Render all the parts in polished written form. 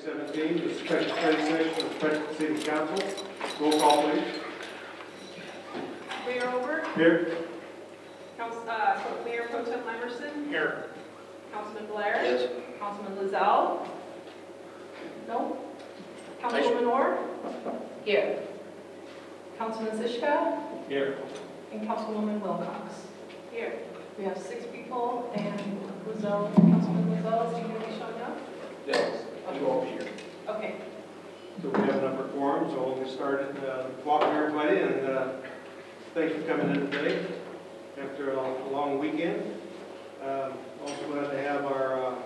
2017, the special study session of the Prescott City Council. Roll call, please. Mayor Over? Here. Mayor Pro Tem Emerson? Here. Councilman Blair? Yes. Councilman Lizelle? No? Councilwoman Orr? Here. Councilman Zishka? Here. And Councilwoman Wilcox? Here. We have 6 people, and Councilman Lizelle, is he going to be showing up? Yes. Okay. You won't be here. Okay. So we have a number of forums, so we'll get started. Welcome everybody, and thanks for coming in today after a long weekend. Also glad to have our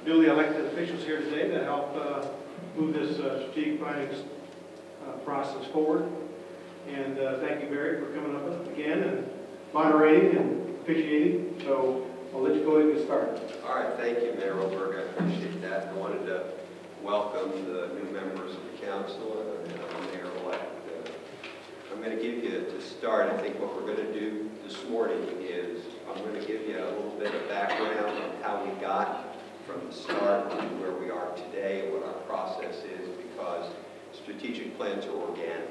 newly elected officials here today to help move this strategic planning process forward. And thank you, Barry, for coming up again and moderating and officiating. So I'll let you go ahead and get started. All right, thank you, Mayor Oberg. I appreciate that. I wanted to welcome the new members of the council and Mayor-elect. I'm going to give you, to start, I think what we're going to do this morning is I'm going to give you a little bit of background on how we got from the start to where we are today, what our process is, because strategic plans are organic.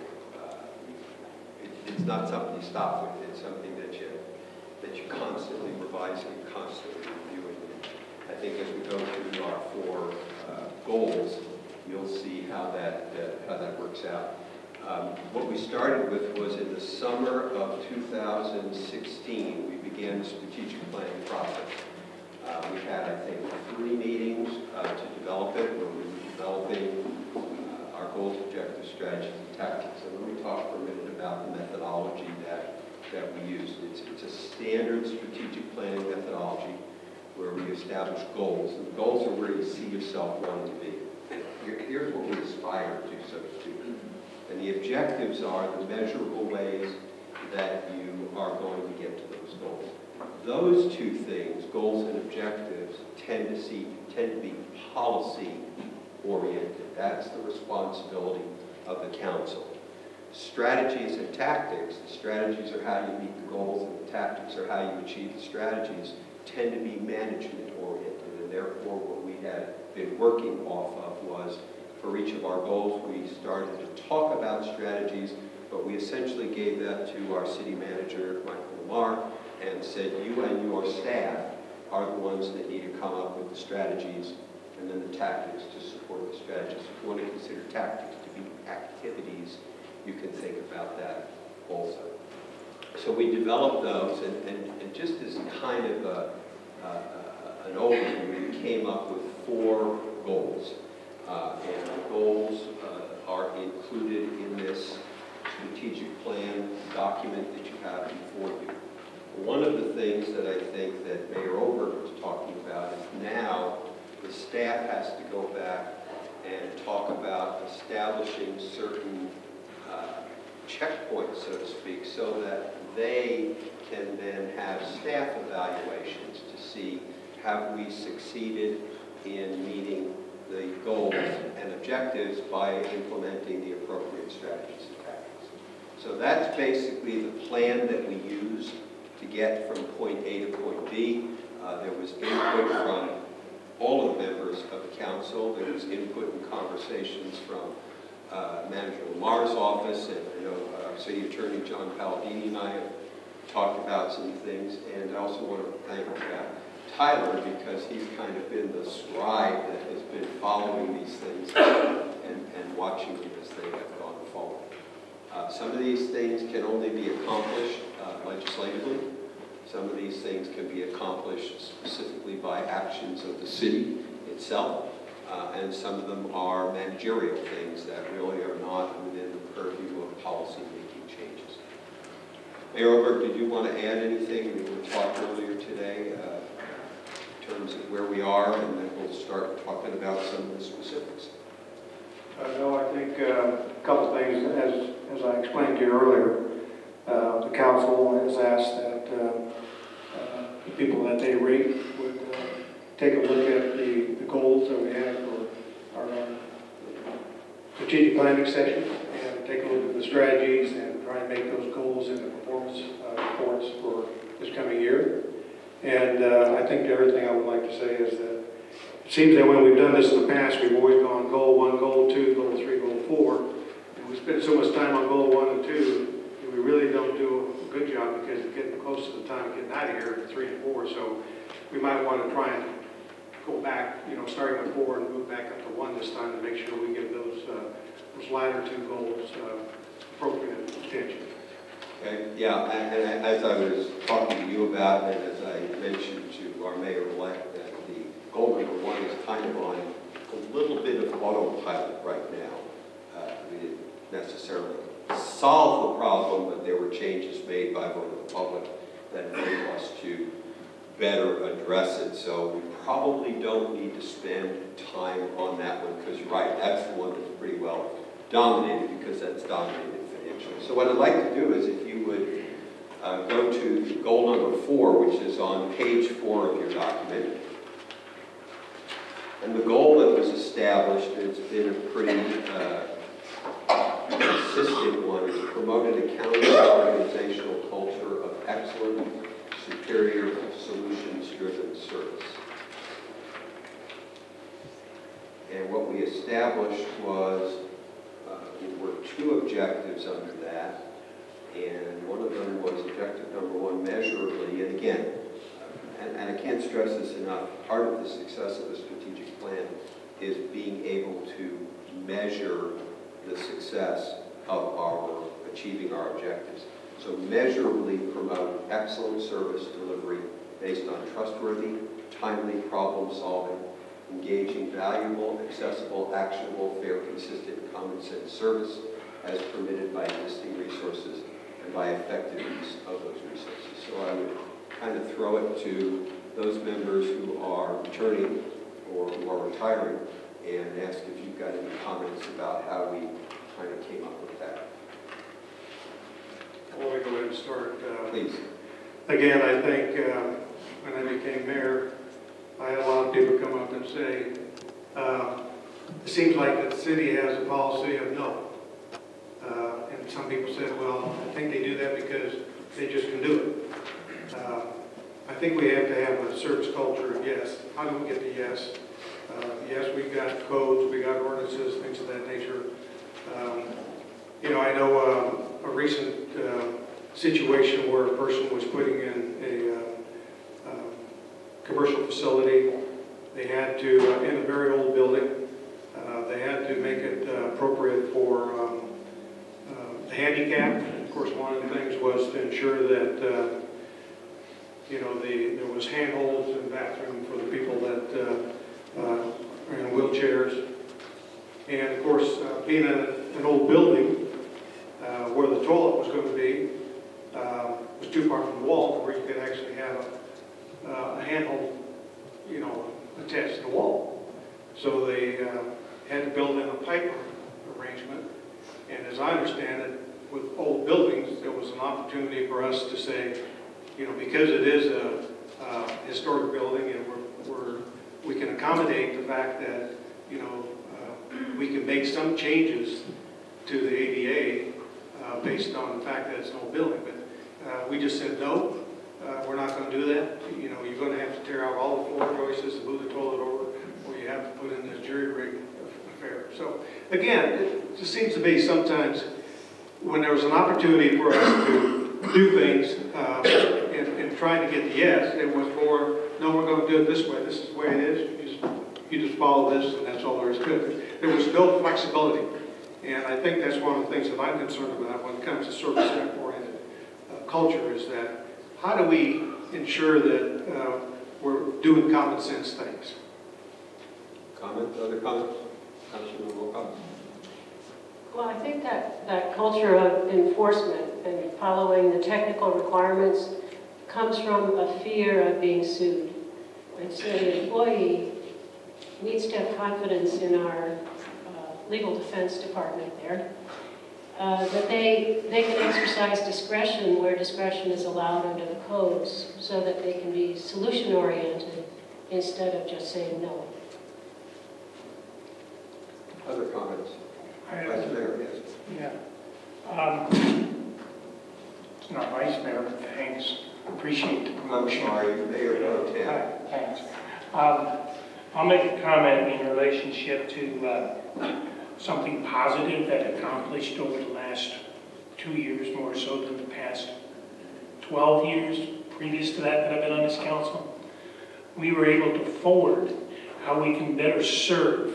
It's not something you stop with. It's something that you constantly revising, constantly reviewing. I think as we go through our 4 goals, you'll see how that works out. What we started with was in the summer of 2016, we began the strategic planning process. We had, I think, 3 meetings to develop it, where we were developing our goals, objectives, strategies, and tactics. And let me talk for a minute about the methodology that we used. It's a standard strategic planning methodology where we establish goals. And the goals are where you see yourself wanting to be. Here's what we aspire to, so to speak. And the objectives are the measurable ways that you are going to get to those goals. Those 2 things, goals and objectives, tend to be policy-oriented. That's the responsibility of the council. Strategies and tactics, the strategies are how you meet the goals, and the tactics are how you achieve the strategies, tend to be management-oriented. And therefore, what we had been working off of was, for each of our goals, we started to talk about strategies, but we essentially gave that to our city manager, Michael Lamar, and said, you and your staff are the ones that need to come up with the strategies and then the tactics to support the strategies. If you want to consider tactics to be activities, you can think about that also. So we developed those, and just as kind of an overview, we came up with 4 goals. And the goals are included in this strategic plan document that you have before you. One of the things that I think that Mayor Oberg was talking about is now the staff has to go back and talk about establishing certain checkpoints, so to speak, so that they can then have staff evaluations to see have we succeeded in meeting the goals and objectives by implementing the appropriate strategies and tactics. So that's basically the plan that we use to get from point A to point B. There was input from all of the members of the council. There was input and conversations from Manager Lamar's office, and I know our City Attorney John Palladini and I have talked about some things. And I also want to thank Tyler, because he's kind of been the scribe that has been following these things and watching them as they have gone forward. Some of these things can only be accomplished legislatively. Some of these things can be accomplished specifically by actions of the city itself. And some of them are managerial things that really are not within the purview of policy-making changes. Mayor Oberg, did you want to add anything? We were talking earlier today in terms of where we are, and then we'll start talking about some of the specifics. No, I think a couple things. As I explained to you earlier, the council has asked that the people that they rate would take a look at the goals that we have for our strategic planning session and take a look at the strategies and try and make those goals into performance reports for this coming year. And I think the other thing I would like to say is that seems that when we've done this in the past, we've always gone goal 1, goal 2, goal 3, goal 4. And we spend so much time on goal 1 and 2, and we really don't do a good job because we're getting close to the time of getting out of here at 3 and 4. So we might want to try and go back, starting with 4 and move back up to 1 this time to make sure we give those latter 2 goals appropriate attention. Okay, yeah, and as I was talking to you about, and as I mentioned to our mayor-elect, that the goal number 1 is kind of on a little bit of autopilot right now. We didn't necessarily solve the problem, but there were changes made by vote of the public that enabled us to better address it. So we probably don't need to spend time on that one, because you're right, that's the one that's pretty well dominated, because that's dominated financially. So what I'd like to do is, if you would go to goal number 4, which is on page 4 of your document. And the goal that was established, it's been a pretty consistent one, is to promote an accountable organizational culture of excellent, superior, solutions-driven service. And what we established was, there were 2 objectives under that, and one of them was objective number 1, measurably. And again, and I can't stress this enough, part of the success of a strategic plan is being able to measure the success of our achieving our objectives. So measurably promote excellent service delivery based on trustworthy, timely problem solving, engaging, valuable, accessible, actionable, fair, consistent, common sense service as permitted by existing resources and by effective use of those resources. So I would kind of throw it to those members who are returning or who are retiring and ask if you've got any comments about how we kind of came up with that. Well, we go ahead and start. Please. Again, I think when I became mayor, I had a lot of people come up and say, it seems like the city has a policy of no. And some people said, well, I think they do that because they just can do it. I think we have to have a service culture of yes. How do we get to yes? Yes, we've got codes, we got ordinances, things of that nature. I know a recent situation where a person was putting in a commercial facility. They had to, in a very old building, they had to make it appropriate for the handicap. Of course, one of the things was to ensure that there was handholds in the bathroom for the people that are in wheelchairs. And of course, being in an old building where the toilet was going to be was too far from the wall where you could actually have a handhold, attached to the wall. So they had to build in a pipe arrangement. And as I understand it, with old buildings, there was an opportunity for us to say, because it is a historic building and we can accommodate the fact that, we can make some changes to the ADA based on the fact that it's an old building. But we just said, no, we're not going to do that. You're going to have to tear out all the floor joists and move the toilet over, or you have to put in this jury rig affair. So again, it just seems to be sometimes when there was an opportunity for us to do things in trying to get the yes, it was more, no, we're going to do it this way. This is the way it is. You just follow this, and that's all there is to it. There was no flexibility. And I think that's one of the things that I'm concerned about when it comes to service-oriented culture is that how do we ensure that we're doing common sense things? Comments? Other comments? Councilman Wilcox? Well, I think that culture of enforcement and following the technical requirements comes from a fear of being sued. And so the employee needs to have confidence in our legal defense department there, that they can exercise discretion where discretion is allowed under the codes so that they can be solution-oriented instead of just saying no. Other comments? Vice Mayor, yes. Yeah. It's not Vice Mayor, but thanks. Appreciate the promotion. I'm sorry, Mayor Pro Tem. Thanks. I'll make a comment in relationship to something positive that accomplished over the last 2 years, more so than the past 12 years previous to that I've been on this council. We were able to forward how we can better serve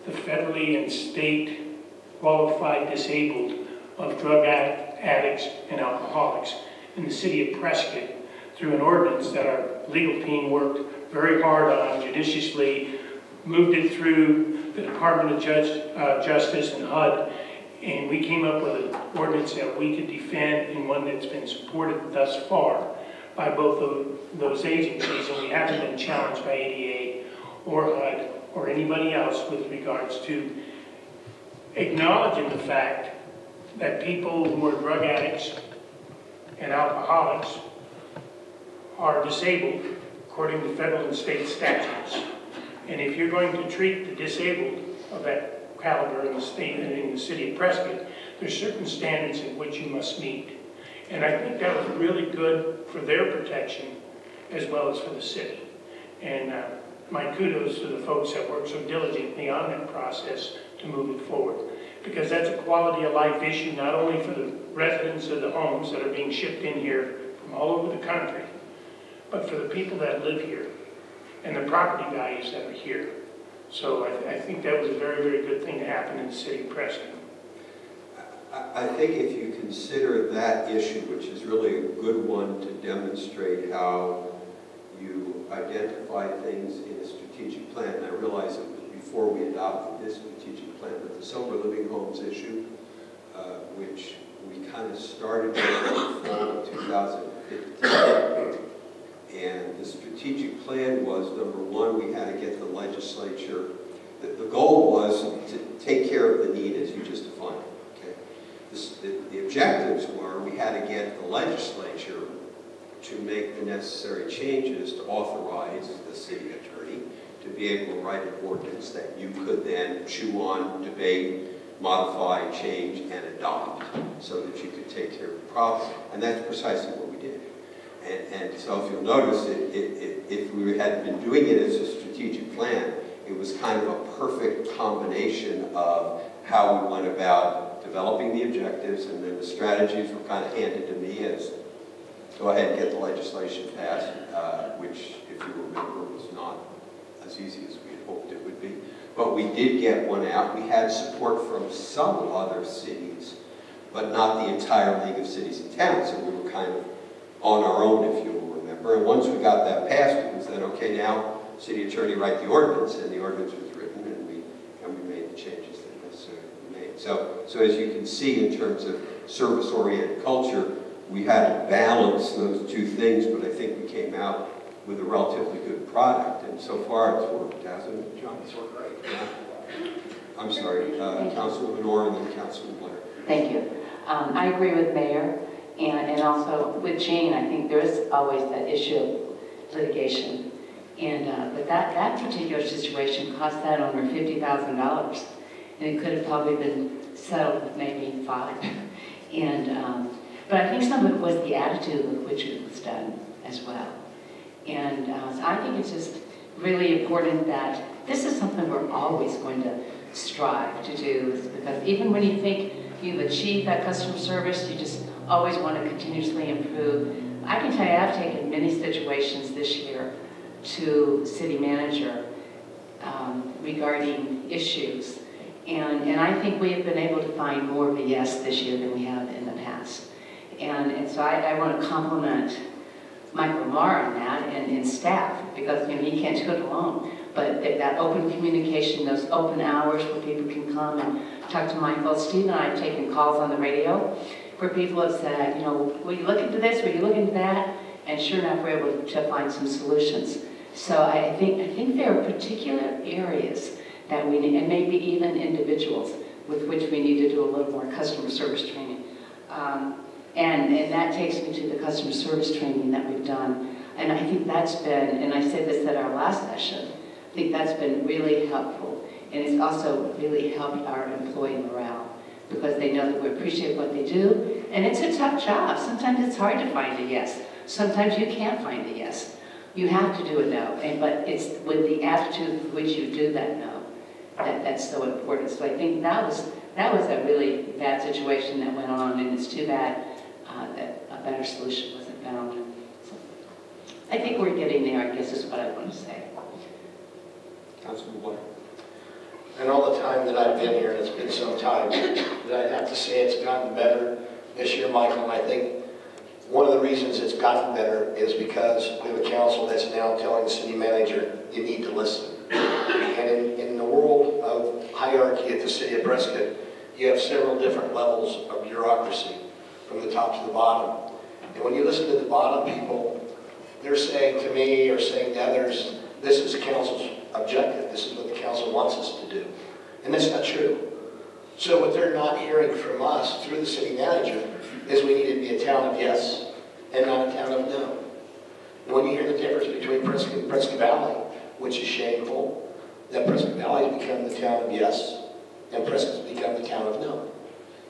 the federally and state qualified disabled of drug addicts and alcoholics in the city of Prescott through an ordinance that our legal team worked very hard on, judiciously, moved it through the Department of Justice and HUD, and we came up with an ordinance that we could defend and one that's been supported thus far by both of those agencies, and we haven't been challenged by ADA or HUD or anybody else with regards to acknowledging the fact that people who are drug addicts and alcoholics are disabled according to federal and state statutes. And if you're going to treat the disabled of that caliber in the state and in the city of Prescott, there's certain standards in which you must meet. And I think that was really good for their protection as well as for the city. And my kudos to the folks that worked so diligently on that process to move it forward. Because that's a quality of life issue, not only for the residents of the homes that are being shipped in here from all over the country, but for the people that live here and the property values that are here. So I think that was a very, very good thing to happen in the city of Prescott. I think if you consider that issue, which is really a good one to demonstrate how you identify things in a strategic plan, and I realize it was before we adopted this strategic plan, but the sober living homes issue, which we kind of started with in the fall of 2015. And the strategic plan was, number one, we had to get the legislature, the goal was to take care of the need as you just defined it, okay? The objectives were we had to get the legislature to make the necessary changes to authorize the city attorney to be able to write an ordinance that you could then chew on, debate, modify, change, and adopt so that you could take care of the problem. And that's precisely what we did. And so if you'll notice, if we had been doing it as a strategic plan, it was kind of a perfect combination of how we went about developing the objectives, and then the strategies were kind of handed to me as, go ahead and get the legislation passed, which, if you remember, was not as easy as we had hoped it would be. But we did get one out. We had support from some other cities, but not the entire League of Cities and Towns, so we were kind of on our own, if you'll remember. And once we got that passed, it was then, okay, now city attorney write the ordinance, and the ordinance was written, and we made the changes that necessarily were made. So as you can see, in terms of service-oriented culture, we had to balance those two things, but I think we came out with a relatively good product, and so far it's worked, hasn't it, John? It's worked great. Yeah. I'm sorry, Councilwoman Orr and then Councilman Blair. Thank you. I agree with Mayor. And also with Jane, I think there is always that issue of litigation. And but that particular situation cost that owner $50,000, and it could have probably been settled with maybe $5. And but I think some of it was the attitude with which it was done as well. And so I think it's just really important that this is something we're always going to strive to do, because even when you think you've achieved that customer service, you just always want to continuously improve. I can tell you I've taken many situations this year to city manager regarding issues. And I think we have been able to find more of a yes this year than we have in the past. And so I want to compliment Michael Lamar on that and staff, because he can't do it alone. But that open communication, those open hours where people can come and talk to Michael. Steve and I have taken calls on the radio where people have said, will you look into this, will you look into that? And sure enough, we're able to find some solutions. So I think there are particular areas that we need, and maybe even individuals with which we need to do a little more customer service training. And that takes me to the customer service training that we've done. And I think that's been, and I said this at our last session, I think that's been really helpful. And it's also really helped our employee morale, because they know that we appreciate what they do. And it's a tough job. Sometimes it's hard to find a yes. Sometimes you can't find a yes. You have to do a no, but it's with the attitude with which you do that no that's so important. So I think that was a really bad situation that went on, and it's too bad that a better solution wasn't found. So I think we're getting there, I guess is what I want to say. Councilman Blair. And all the time that I've been here, and it's been some time, that I have to say it's gotten better this year, Michael, and I think one of the reasons it's gotten better is because we have a council that's now telling the city manager, you need to listen. And in the world of hierarchy at the city of Prescott, you have several different levels of bureaucracy, from the top to the bottom. And when you listen to the bottom people, they're saying to me or saying to others, this is the council's objective, this is what the council wants us to do. And that's not true. So what they're not hearing from us through the city manager is we need to be a town of yes and not a town of no. And when you hear the difference between Prescott and Prescott Valley, which is shameful, that Prescott Valley has become the town of yes and Prescott's become the town of no.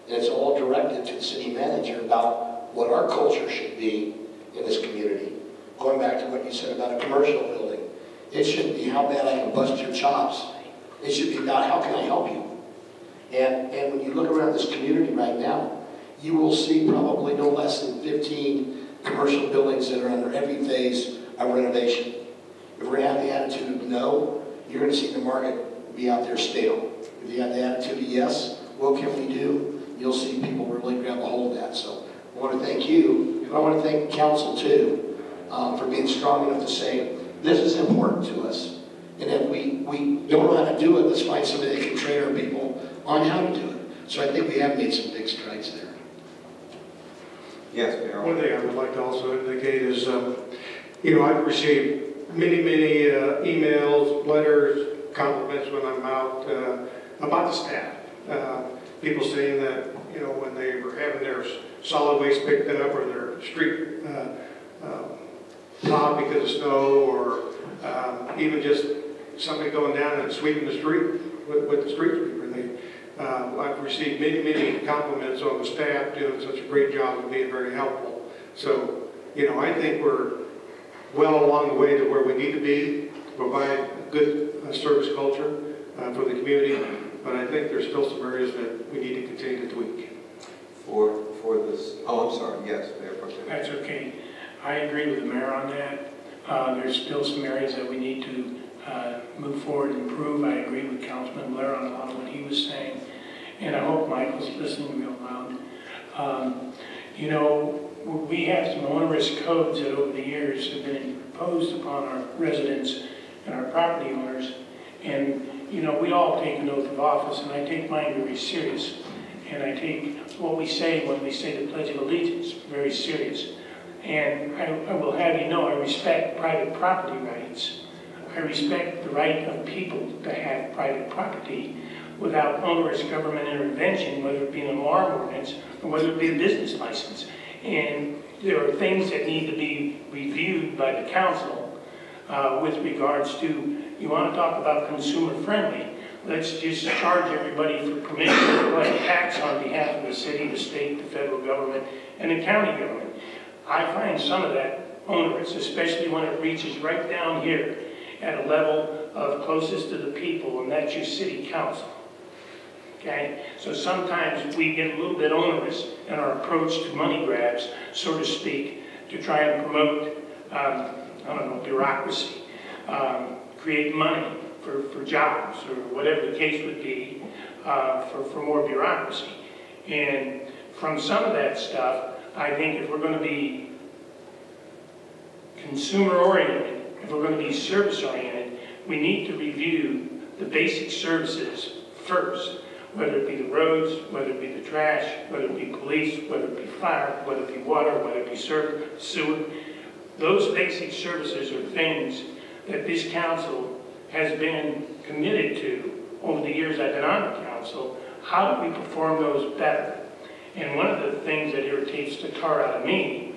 And it's all directed to the city manager about what our culture should be in this community. Going back to what you said about a commercial building, it shouldn't be how bad I can bust your chops. It should be about how can I help you. And when you look around this community right now, you will see probably no less than 15 commercial buildings that are under every phase of renovation. If we're going to have the attitude of no, you're going to see the market be out there stale. If you have the attitude of yes, what can we do? You'll see people really grab a hold of that. So I want to thank you, and I want to thank the council too, for being strong enough to say, this is important to us. And if we don't know how to do it, let's find somebody that can train our people on how to do it. So I think we have made some big strides there. Yes, Mayor. One thing I would like to also indicate is, I've received many emails, letters, compliments when I'm out about the staff. People saying that, when they were having their solid waste picked up or their street plowed because of snow, or even just somebody going down and sweeping the street with the street sweeper. I've received many compliments on the staff doing such a great job and being very helpful. So, I think we're well along the way to where we need to be to provide a good service culture for the community. But I think there's still some areas that we need to continue to tweak. For this, I'm sorry, yes, Mayor Pro Tem. That's okay. I agree with the mayor on that. There's still some areas that we need to move forward and improve. I agree with Councilman Blair on a lot of what he was saying. And I hope Michael's listening real loud. We have some onerous codes that over the years have been imposed upon our residents and our property owners. And, we all take an oath of office, and I take mine very serious. And I take what we say when we say the Pledge of Allegiance very serious. And I will have you know, I respect private property rights. I respect the right of people to have private property without onerous government intervention, whether it be an alarm ordinance or whether it be a business license. And there are things that need to be reviewed by the council with regards to, you want to talk about consumer friendly, let's just charge everybody for permission to collect tax on behalf of the city, the state, the federal government, and the county government. I find some of that onerous, especially when it reaches right down here at a level of closest to the people, and that's your city council. Okay? So sometimes we get a little bit onerous in our approach to money grabs, so to speak, to try and promote, bureaucracy, create money for jobs, or whatever the case would be, for more bureaucracy. And from some of that stuff, I think if we're going to be consumer-oriented, if we're going to be service-oriented, we need to review the basic services first, whether it be the roads, whether it be the trash, whether it be police, whether it be fire, whether it be water, whether it be sewer. Those basic services are things that this council has been committed to over the years I've been on the council. How do we perform those better? And one of the things that irritates the tar out of me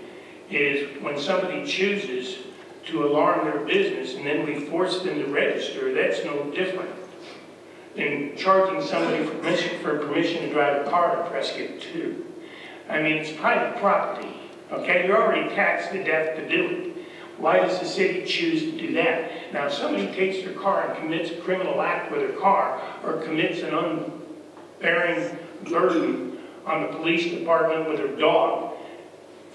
is when somebody chooses to alarm their business and then we force them to register. That's no different than charging somebody for permission to drive a car to Prescott too. I mean, it's private property, okay? You're already taxed to death to do it. Why does the city choose to do that? Now, if somebody takes their car and commits a criminal act with their car, or commits an unbearing burden on the police department with their dog,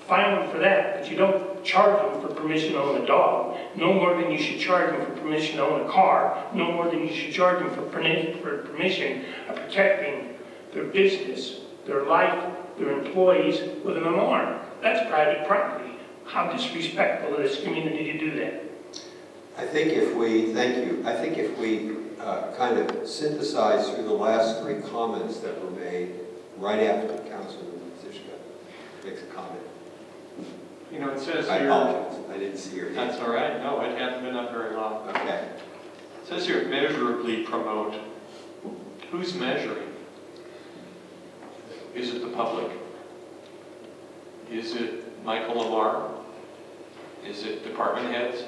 fine them for that, but you don't charge them for permission to own a dog, no more than you should charge them for permission to own a car, no more than you should charge them for permission of protecting their business, their life, their employees with an alarm. That's private property. How disrespectful to this community to do that. I think if we, thank you, I think if we kind of synthesize through the last 3 comments that were made right after Councilman Zishka makes a comment. You know, it says I here... apologize, I didn't see your hand. That's all right. No, it hasn't been up very long. Okay. It says here, measurably promote. Who's measuring? Is it the public? Is it Michael Lamar? Is it department heads?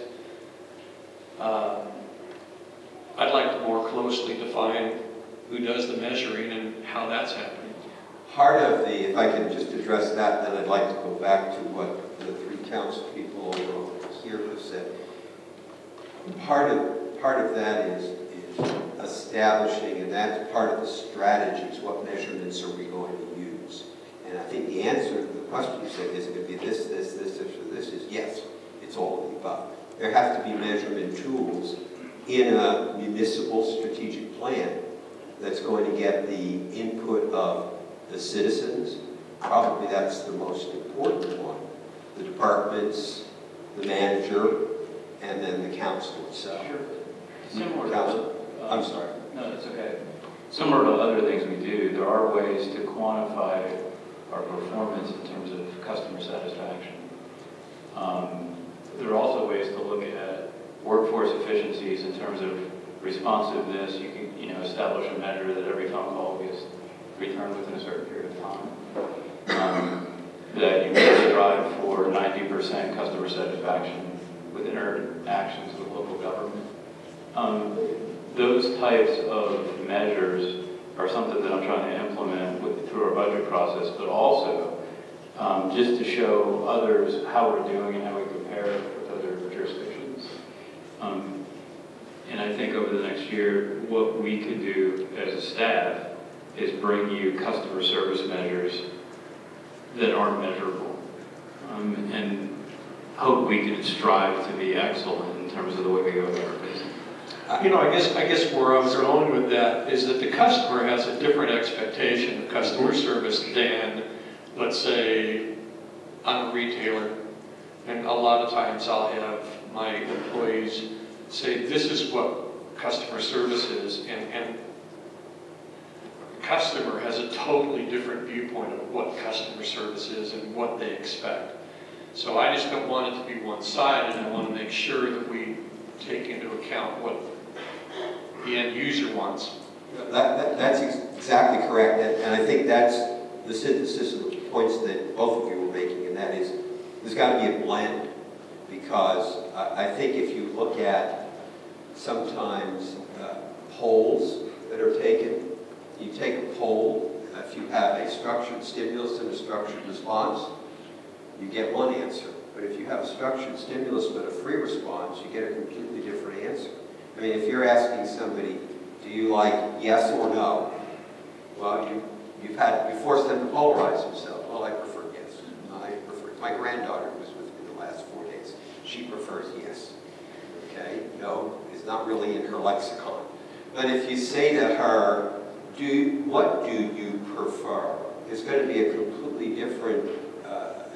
I'd like to more closely define who does the measuring and how that's happening. Part of the, if I can just address that, then I'd like to go back to what the 3 council people here have said. Part of that is establishing, and that's part of the strategies, what measurements are we going to use? And I think the answer to the question you said, is it going to be this, or this, is yes, it's all of the above. There have to be measurement tools in a municipal strategic plan that's going to get the input of the citizens. Probably that's the most important one. The departments, the manager, and then the council itself. Sure. Similar Council? I'm sorry. No, that's okay. Similar to other things we do, there are ways to quantify our performance in terms of customer satisfaction. There are also ways to look at workforce efficiencies in terms of responsiveness. You can, establish a measure that every phone call gets returned within a certain period of time. That you may strive for 90% customer satisfaction with interactions with local government. Those types of measures are something that I'm trying to implement through our budget process, but also just to show others how we're doing and how we compare with other jurisdictions. And I think over the next year, what we could do as a staff is bring you customer service measures that aren't measurable, and hope we can strive to be excellent in terms of the way we go about our business. I guess where I was going with that is that the customer has a different expectation of customer service than, let's say, I'm a retailer, and a lot of times I'll have my employees say, this is what customer service is, and the customer has a totally different viewpoint of what customer service is and what they expect. So I just don't want it to be one-sided. I want to make sure that we take into account what the end user wants. That's exactly correct, and I think that's the synthesis of the points that both of you were making, and that is there's got to be a blend, because I think if you look at sometimes polls that are taken, you take a poll, if you have a structured stimulus and a structured response, you get one answer. But if you have a structured stimulus but a free response, you get a completely different answer. I mean, if you're asking somebody, do you like yes or no? Well, you forced them to polarize themselves. Well, I prefer yes. My granddaughter was with me the last 4 days. She prefers yes. Okay? No is not really in her lexicon. But if you say to her, what do you prefer? It's going to be a completely different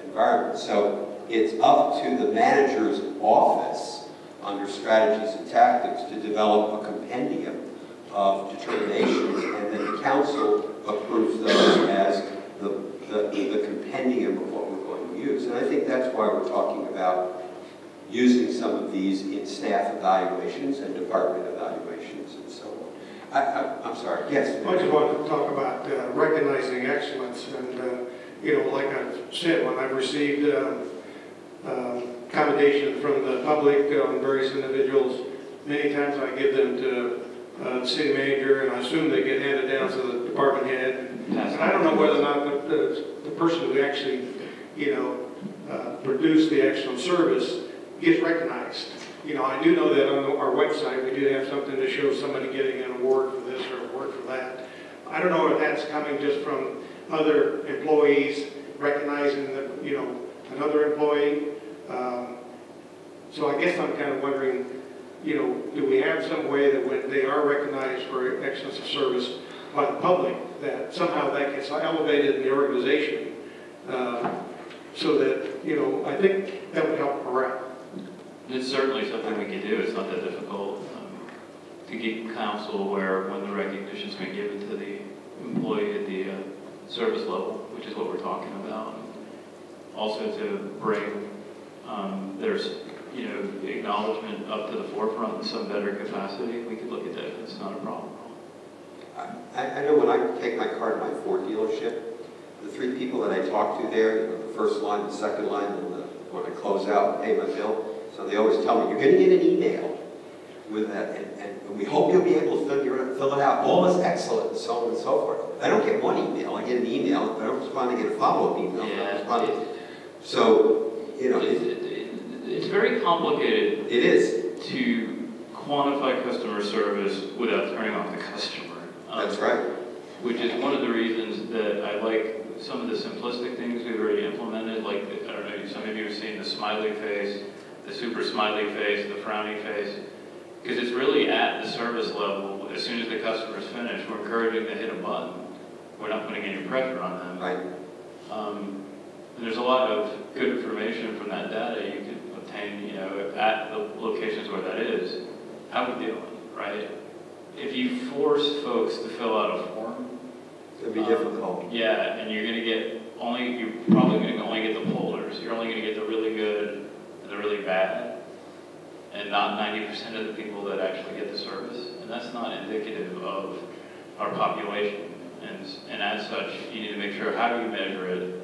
environment. So it's up to the manager's office under strategies and tactics to develop a compendium of determinations, and then the council approves those as the compendium of what we're going to use. And I think that's why we're talking about using some of these in staff evaluations and department evaluations and so on. I'm sorry, yes? I just wanted to talk about recognizing excellence, and like I've said, when I've received commendation from the public on various individuals, many times I give them to the city manager, and I assume they get handed down to the department head. And I don't know whether or not the person who actually, produced the actual service gets recognized. You know, I do know that on our website, we do have something to show somebody getting an award for this or an award for that. I don't know if that's coming just from other employees recognizing that, you know, another employee. So I guess I'm kind of wondering, you know, do we have some way that when they are recognized for excellence of service by the public, that somehow that gets elevated in the organization, so that, you know, I think that would help morale. It's certainly something we can do. It's not that difficult to keep council aware when the recognition's been given to the employee at the service level, which is what we're talking about. Also to bring there's, you know, acknowledgement up to the forefront in some better capacity. We could look at that. It's not a problem. I know when I take my car to my Ford dealership, the three people that I talk to there, you know, the first line, the second line, and when I close out and pay my bill, so they always tell me, you're going to get an email with that, and we hope you'll be able to fill it out. All is excellent, and so on and so forth. I don't get one email. I get an email. If I don't respond, I get a follow-up email. Yeah, so, you know. It's very complicated. It is. To quantify customer service without turning off the customer. That's right. Which is one of the reasons that I like some of the simplistic things we've already implemented, like, I don't know, some of you have seen the smiley face, the super smiley face, the frowny face, because it's really at the service level. As soon as the customer's finished, we're encouraging them to hit a button. We're not putting any pressure on them. Right. And there's a lot of good information from that data you can obtain, you know, at the locations where that is. How we doing, right? If you force folks to fill out a form, it'd be difficult. Yeah, and you're probably going to only get the pollers. You're only going to get the really good and the really bad, and not 90% of the people that actually get the service. And that's not indicative of our population. And as such, you need to make sure how you measure it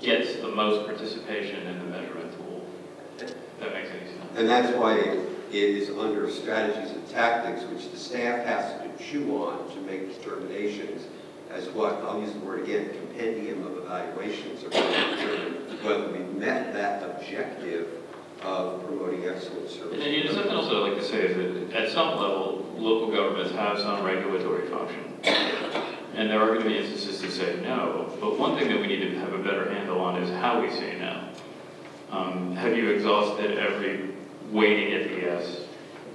gets the most participation in the measurement tool. If that makes any sense. And that's why it is under strategies and tactics, which the staff has to chew on to make determinations as what, I'll use the word again, compendium of evaluations are going to determine whether we met that objective of promoting excellent service. And you know, something else I'd like to say is that at some level, local governments have some regulatory function. And there are going to be instances to say no, but one thing that we need to have a better handle on is how we say no. Have you exhausted every way to get the yes?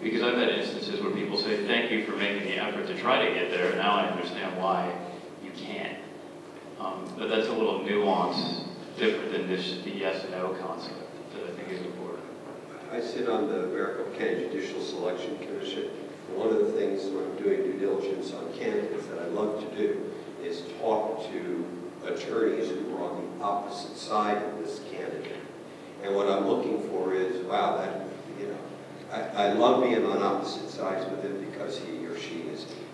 Because I've had instances where people say, thank you for making the effort to try to get there, and now I understand why you can't. But that's a little nuance, different than just the yes and no concept that I think is important. I sit on the Maricopa County Judicial Selection Commission. One of the things when I'm doing due diligence on candidates that I love to do is talk to attorneys who are on the opposite side of this candidate. And what I'm looking for is, wow, that, you know, I love being on opposite sides with him because he or she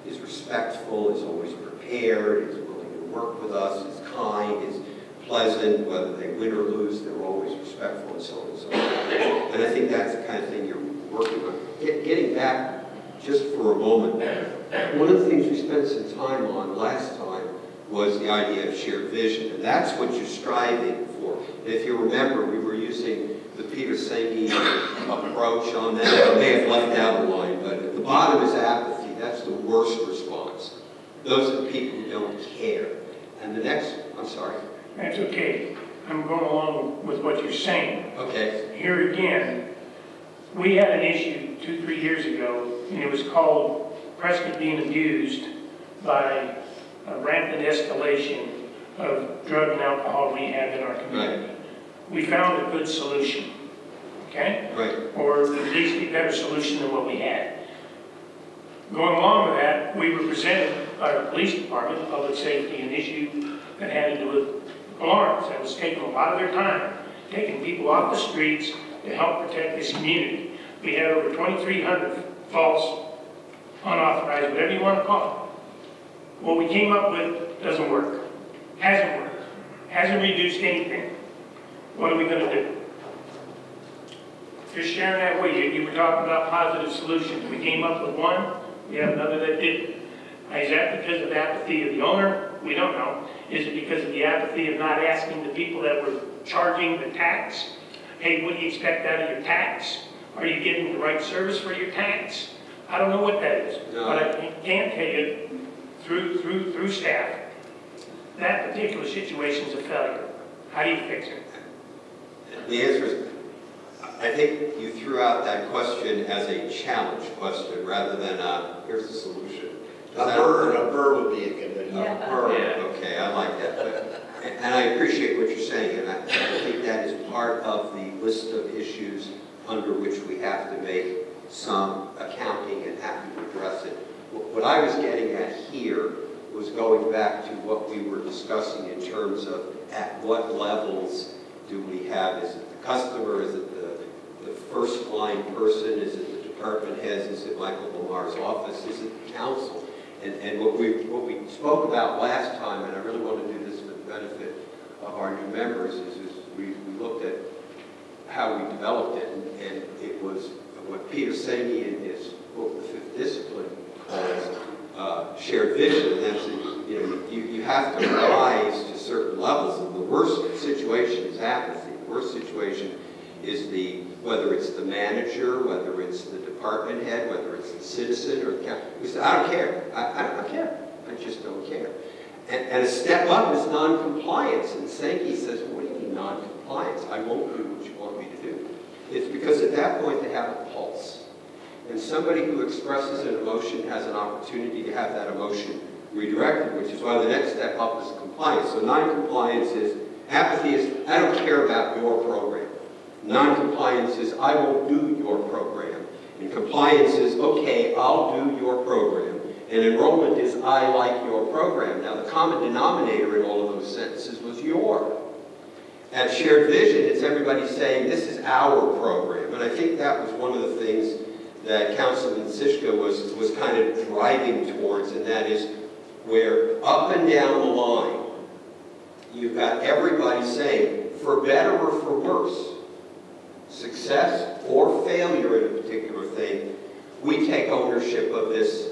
is respectful, is always prepared, is willing to work with us, is kind, is pleasant, whether they win or lose, they're always respectful, and so on and so forth. And I think that's the kind of thing you're working on. Getting back just for a moment, one of the things we spent some time on last time was the idea of shared vision, and that's what you're striving for. And if you remember, we were using the Peter Senge approach on that. I may have left out a line, but at the bottom is apathy. That's the worst response. Those are the people who don't care. And the next, I'm sorry. That's okay. I'm going along with what you're saying. Okay. Here again, we had an issue 2-3 years ago, and it was called Prescott being abused by a rampant escalation of drug and alcohol rehab in our community. Right. We found a good solution, okay? Right. Or at least a better solution than what we had. Going along with that, we were presented by our police department, public safety, an issue that had to do with alarms. That was taking a lot of their time, taking people off the streets to help protect this community. We had over 2,300 false, unauthorized, whatever you want to call it. What we came up with doesn't work. Hasn't worked. Hasn't reduced anything. What are we going to do? Just sharing that with you. You were talking about positive solutions. We came up with one. We have another that didn't. Is that because of the apathy of the owner? We don't know. Is it because of the apathy of not asking the people that were charging the tax hey, what do you expect out of your tax? Are you getting the right service for your tax? I don't know what that is, No. but I can tell you through staff, that particular situation is a failure. How do you fix it? The answer is, I think you threw out that question as a challenge question rather than here's the solution. A burr would be a good one. Yeah. Okay, I like that. And I appreciate what you're saying, and I think that is part of the list of issues under which we have to make some accounting and have to address it. What I was getting at here was going back to what we were discussing in terms of at what levels do we have? Is it the customer? Is it the first line person? Is it the department heads? Is it Michael Lamar's office? Is it the council? And what we spoke about last time, and I really want to do this for the benefit of our new members, is we looked at how we developed it, and it was what Peter Senge in his book, The Fifth Discipline, calls shared vision. And that's, you have to rise to certain levels, and the worst situation is apathy. The worst situation is whether it's the manager, whether it's the department head, whether it's the citizen or the county. We say, I don't care. I don't care. I just don't care. And a step up is non-compliance. And Sankey says, well, what do you mean non-compliance? I won't do what you want me to do. It's because at that point they have a pulse. And somebody who expresses an emotion has an opportunity to have that emotion redirected, which is why the next step up is compliance. So non-compliance is, apathy is, I don't care about your program. Non-compliance is, I won't do your program. And compliance is, okay, I'll do your program. And enrollment is, I like your program. Now, the common denominator in all of those sentences was your. At shared vision, it's everybody saying, this is our program. And I think that was one of the things that Councilman Sischka was kind of driving towards, and that is where up and down the line, you've got everybody saying, for better or for worse, success or failure in a particular thing, we take ownership of this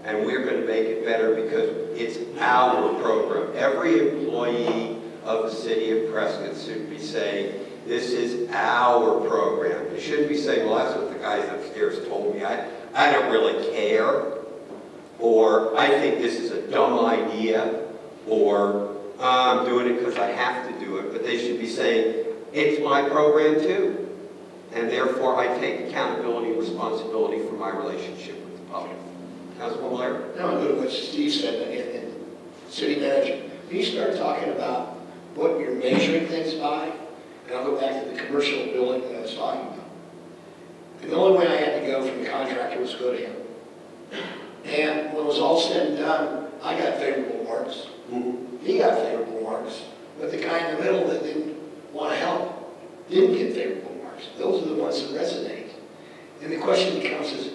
and we're going to make it better because it's our program. Every employee of the city of Prescott should be saying, this is our program. They shouldn't be saying, well, that's what the guys upstairs told me. I don't really care. Or I think this is a dumb idea. Or I'm doing it because I have to do it. But they should be saying, it's my program too. And therefore, I take accountability and responsibility for my relationship with the public. Councilwoman Blair? Now, I go to what Steve said, and city manager. When you start talking about what you're measuring things by, and I'll go back to the commercial building that I was talking about. And the only way I had to go from the contractor was to go to him. And when it was all said and done, I got favorable marks. He got favorable marks. But the guy in the middle that didn't want to help didn't get favorable marks. Those are the ones that resonate. And the question becomes is,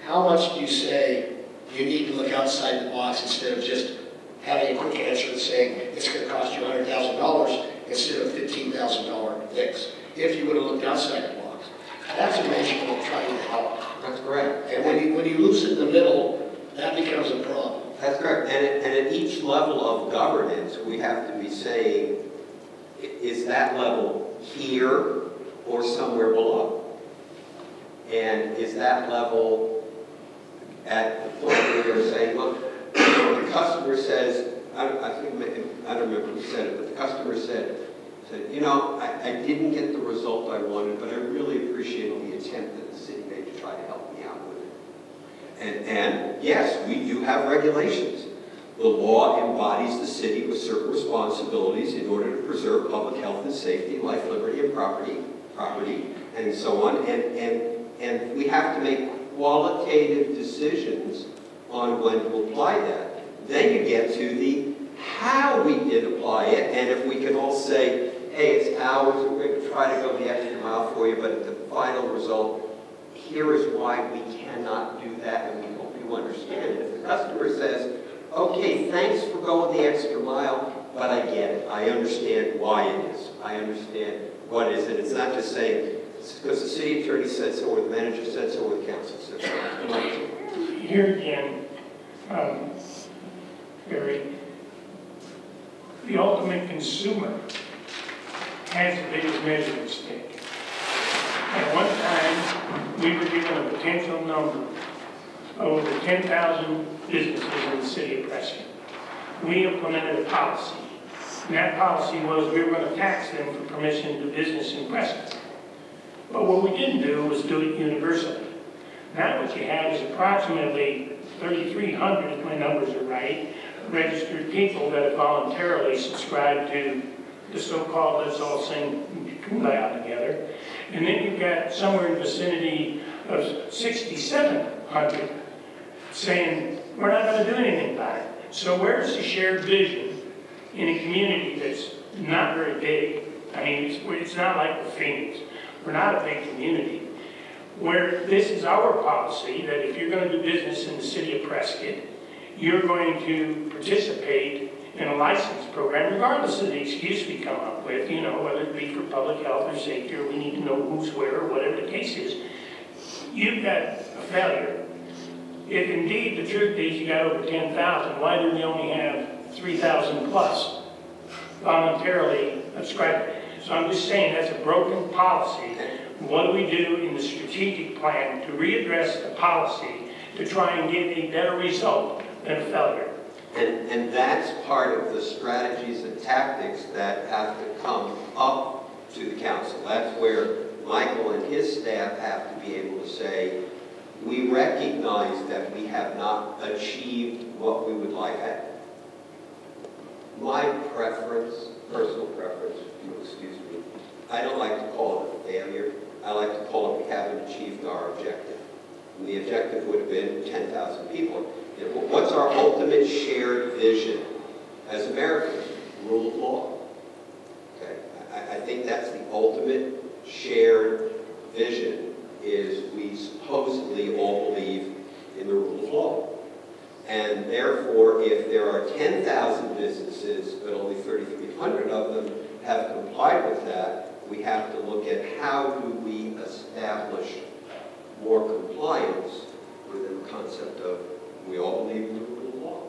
how much do you say you need to look outside the box instead of just having a quick answer and saying it's going to cost you $100,000 instead of $15,000 fix? If you would have looked outside the box. That's a measure of trying to help. That's correct. And when you lose it in the middle, that becomes a problem. That's correct. And at each level of governance, we have to be saying, is that level here or somewhere below? And is that level at the point where you're saying, look, the customer says, I don't remember who said it, but the customer said, you know, I didn't get the result I wanted, but I really appreciate the attempt that the city made to try to help me out with it. And yes, we do have regulations. The law embodies the city with certain responsibilities in order to preserve public health and safety, life, liberty, and property, and so on. And we have to make qualitative decisions on when to apply that. Then you get to the how we did apply it, and if we can all say, hey, it's ours, we're going to try to go the extra mile for you, but the final result, here is why we cannot do that, and we hope you understand. If the customer says, okay, thanks for going the extra mile, but I get it. I understand why it is. I understand what it is, and it's not just saying, it's because the city attorney said so, or the manager said so, or the council said so. Here again, Barry, the ultimate consumer has the biggest measuring stick. At one time, we were given a potential number of over 10,000 businesses in the city of Prescott. We implemented a policy. And that policy was we were going to tax them for permission to do business in Prescott. But what we didn't do was do it universally. Now what you have is approximately 3,300, if my numbers are right, registered people that have voluntarily subscribed to the so-called let's all sing Kumbaya together. And then you've got somewhere in the vicinity of 6,700 saying, we're not going to do anything about it. So where's the shared vision in a community that's not very big? I mean, it's not like the Phoenix. We're not a big community. Where this is our policy, that if you're going to do business in the city of Prescott, you're going to participate in a license program, regardless of the excuse we come up with, you know, whether it be for public health or safety, or we need to know who's where, or whatever the case is. You've got a failure. If indeed the truth is you got over 10,000, why do we only have 3,000 plus voluntarily subscribed? So I'm just saying that's a broken policy. What do we do in the strategic plan to readdress the policy to try and get a better result than a failure? And that's part of the strategies and tactics that have to come up to the council. That's where Michael and his staff have to be able to say, we recognize that we have not achieved what we would like. My preference, personal preference, if you'll excuse me, I don't like to call it a failure. I like to call it we haven't achieved our objective. And the objective would have been 10,000 people. You know, what's our ultimate shared vision as Americans? Rule of law. Okay, I think that's the ultimate shared vision, is we supposedly all believe in the rule of law. And therefore, if there are 10,000 businesses, but only 3,300 of them have complied with that, we have to look at how do we establish more compliance within the concept of we all believe in the rule of law.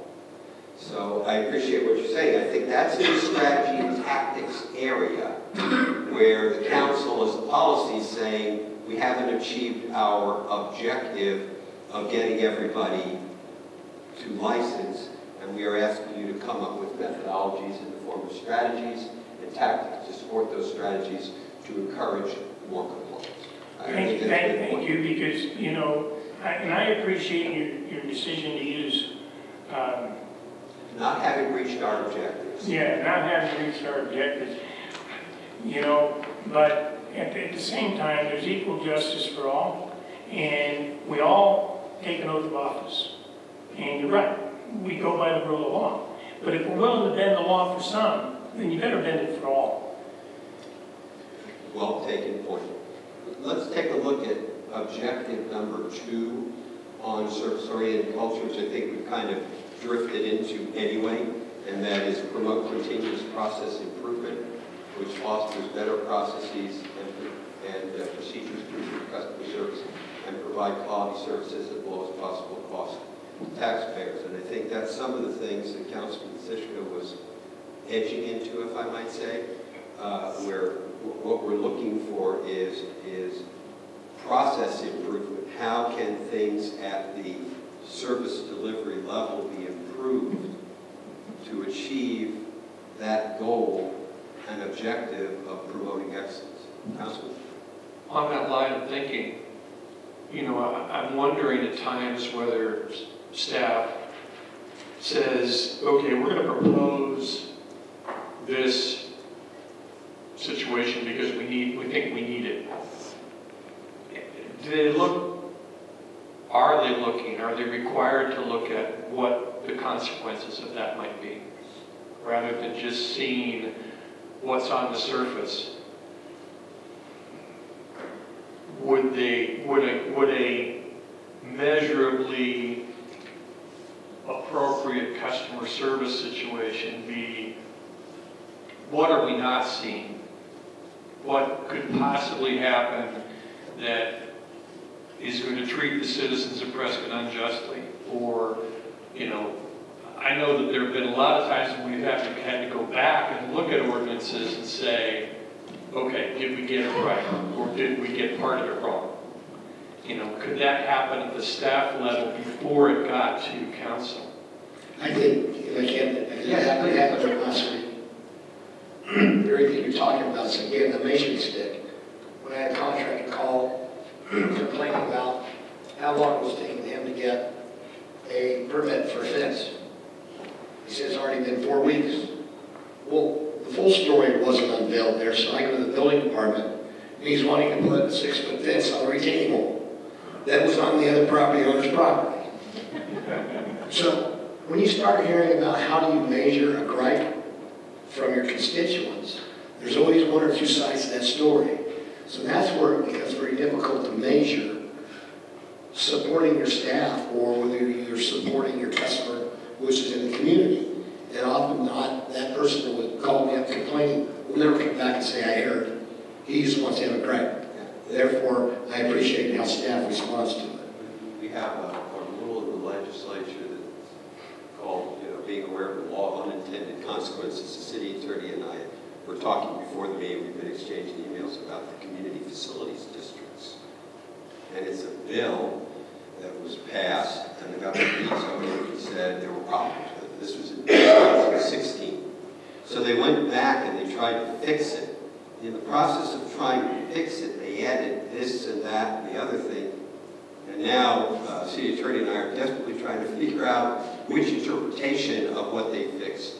So I appreciate what you're saying. I think that's the strategy and tactics area where the council as the policy is saying we haven't achieved our objective of getting everybody to license, and we are asking you to come up with methodologies in the form of strategies and tactics to support those strategies to encourage more compliance. Thank you, because, you know, I appreciate your decision to use... not having reached our objectives. Yeah, not having reached our objectives. You know, but at the same time, there's equal justice for all, and we all take an oath of office. And you're right, we go by the rule of law. But if we're willing to bend the law for some, then you better bend it for all. Well taken point. Let's take a look at objective number 2 on service-oriented culture, which I think we've kind of drifted into anyway, and that is promote continuous process improvement, which fosters better processes and procedures to improve customer service and provide quality services at the lowest possible cost to taxpayers. And I think that's some of the things that Councilman Sishka was edging into, if I might say, where what we're looking for is process improvement. How can things at the service delivery level be improved to achieve that goal and objective of promoting excellence? Councilman? On that line of thinking, you know, I'm wondering at times whether staff says, okay, we're going to propose this situation because we think we need it. Do they look, are they required to look at what the consequences of that might be, rather than just seeing what's on the surface? Would a measurably appropriate customer service situation be, what are we not seeing? What could possibly happen that is going to treat the citizens of Prescott unjustly? Or, you know, I know that there have been a lot of times when we've had to go back and look at ordinances and say, okay, did we get it right, or did we get part of it wrong? You know, could that happen at the staff level before it got to council? I think, if I can, that happened last week. Everything you're talking about is again the measuring stick. When I had a contractor call complaining about how long it was taking him to get a permit for a fence. He says it's already been 4 weeks. Well, the full story wasn't unveiled there, so I go to the building department, and he's wanting to put a 6-foot fence on a retaining wall. That was on the other property owner's property. So when you start hearing about how do you measure a gripe from your constituents, there's always one or two sides to that story. So that's where it becomes very difficult to measure supporting your staff or whether you're supporting your customer, which is in the community. And often not, that person that would call me up complaining will never come back and say, I heard. He just wants to have a gripe. Therefore, I appreciate how staff responds to it. We have a rule in the legislature that's called, being aware of the law of unintended consequences. The city attorney and I were talking before the meeting. We've been exchanging emails about the community facilities districts. And it's a bill that was passed, and the governor vetoed it and said there were problems with it. This was in 2016. So they went back and they tried to fix it. In the process of trying to fix it, they added this and that and the other thing. And now, city attorney and I are desperately trying to figure out which interpretation of what they fixed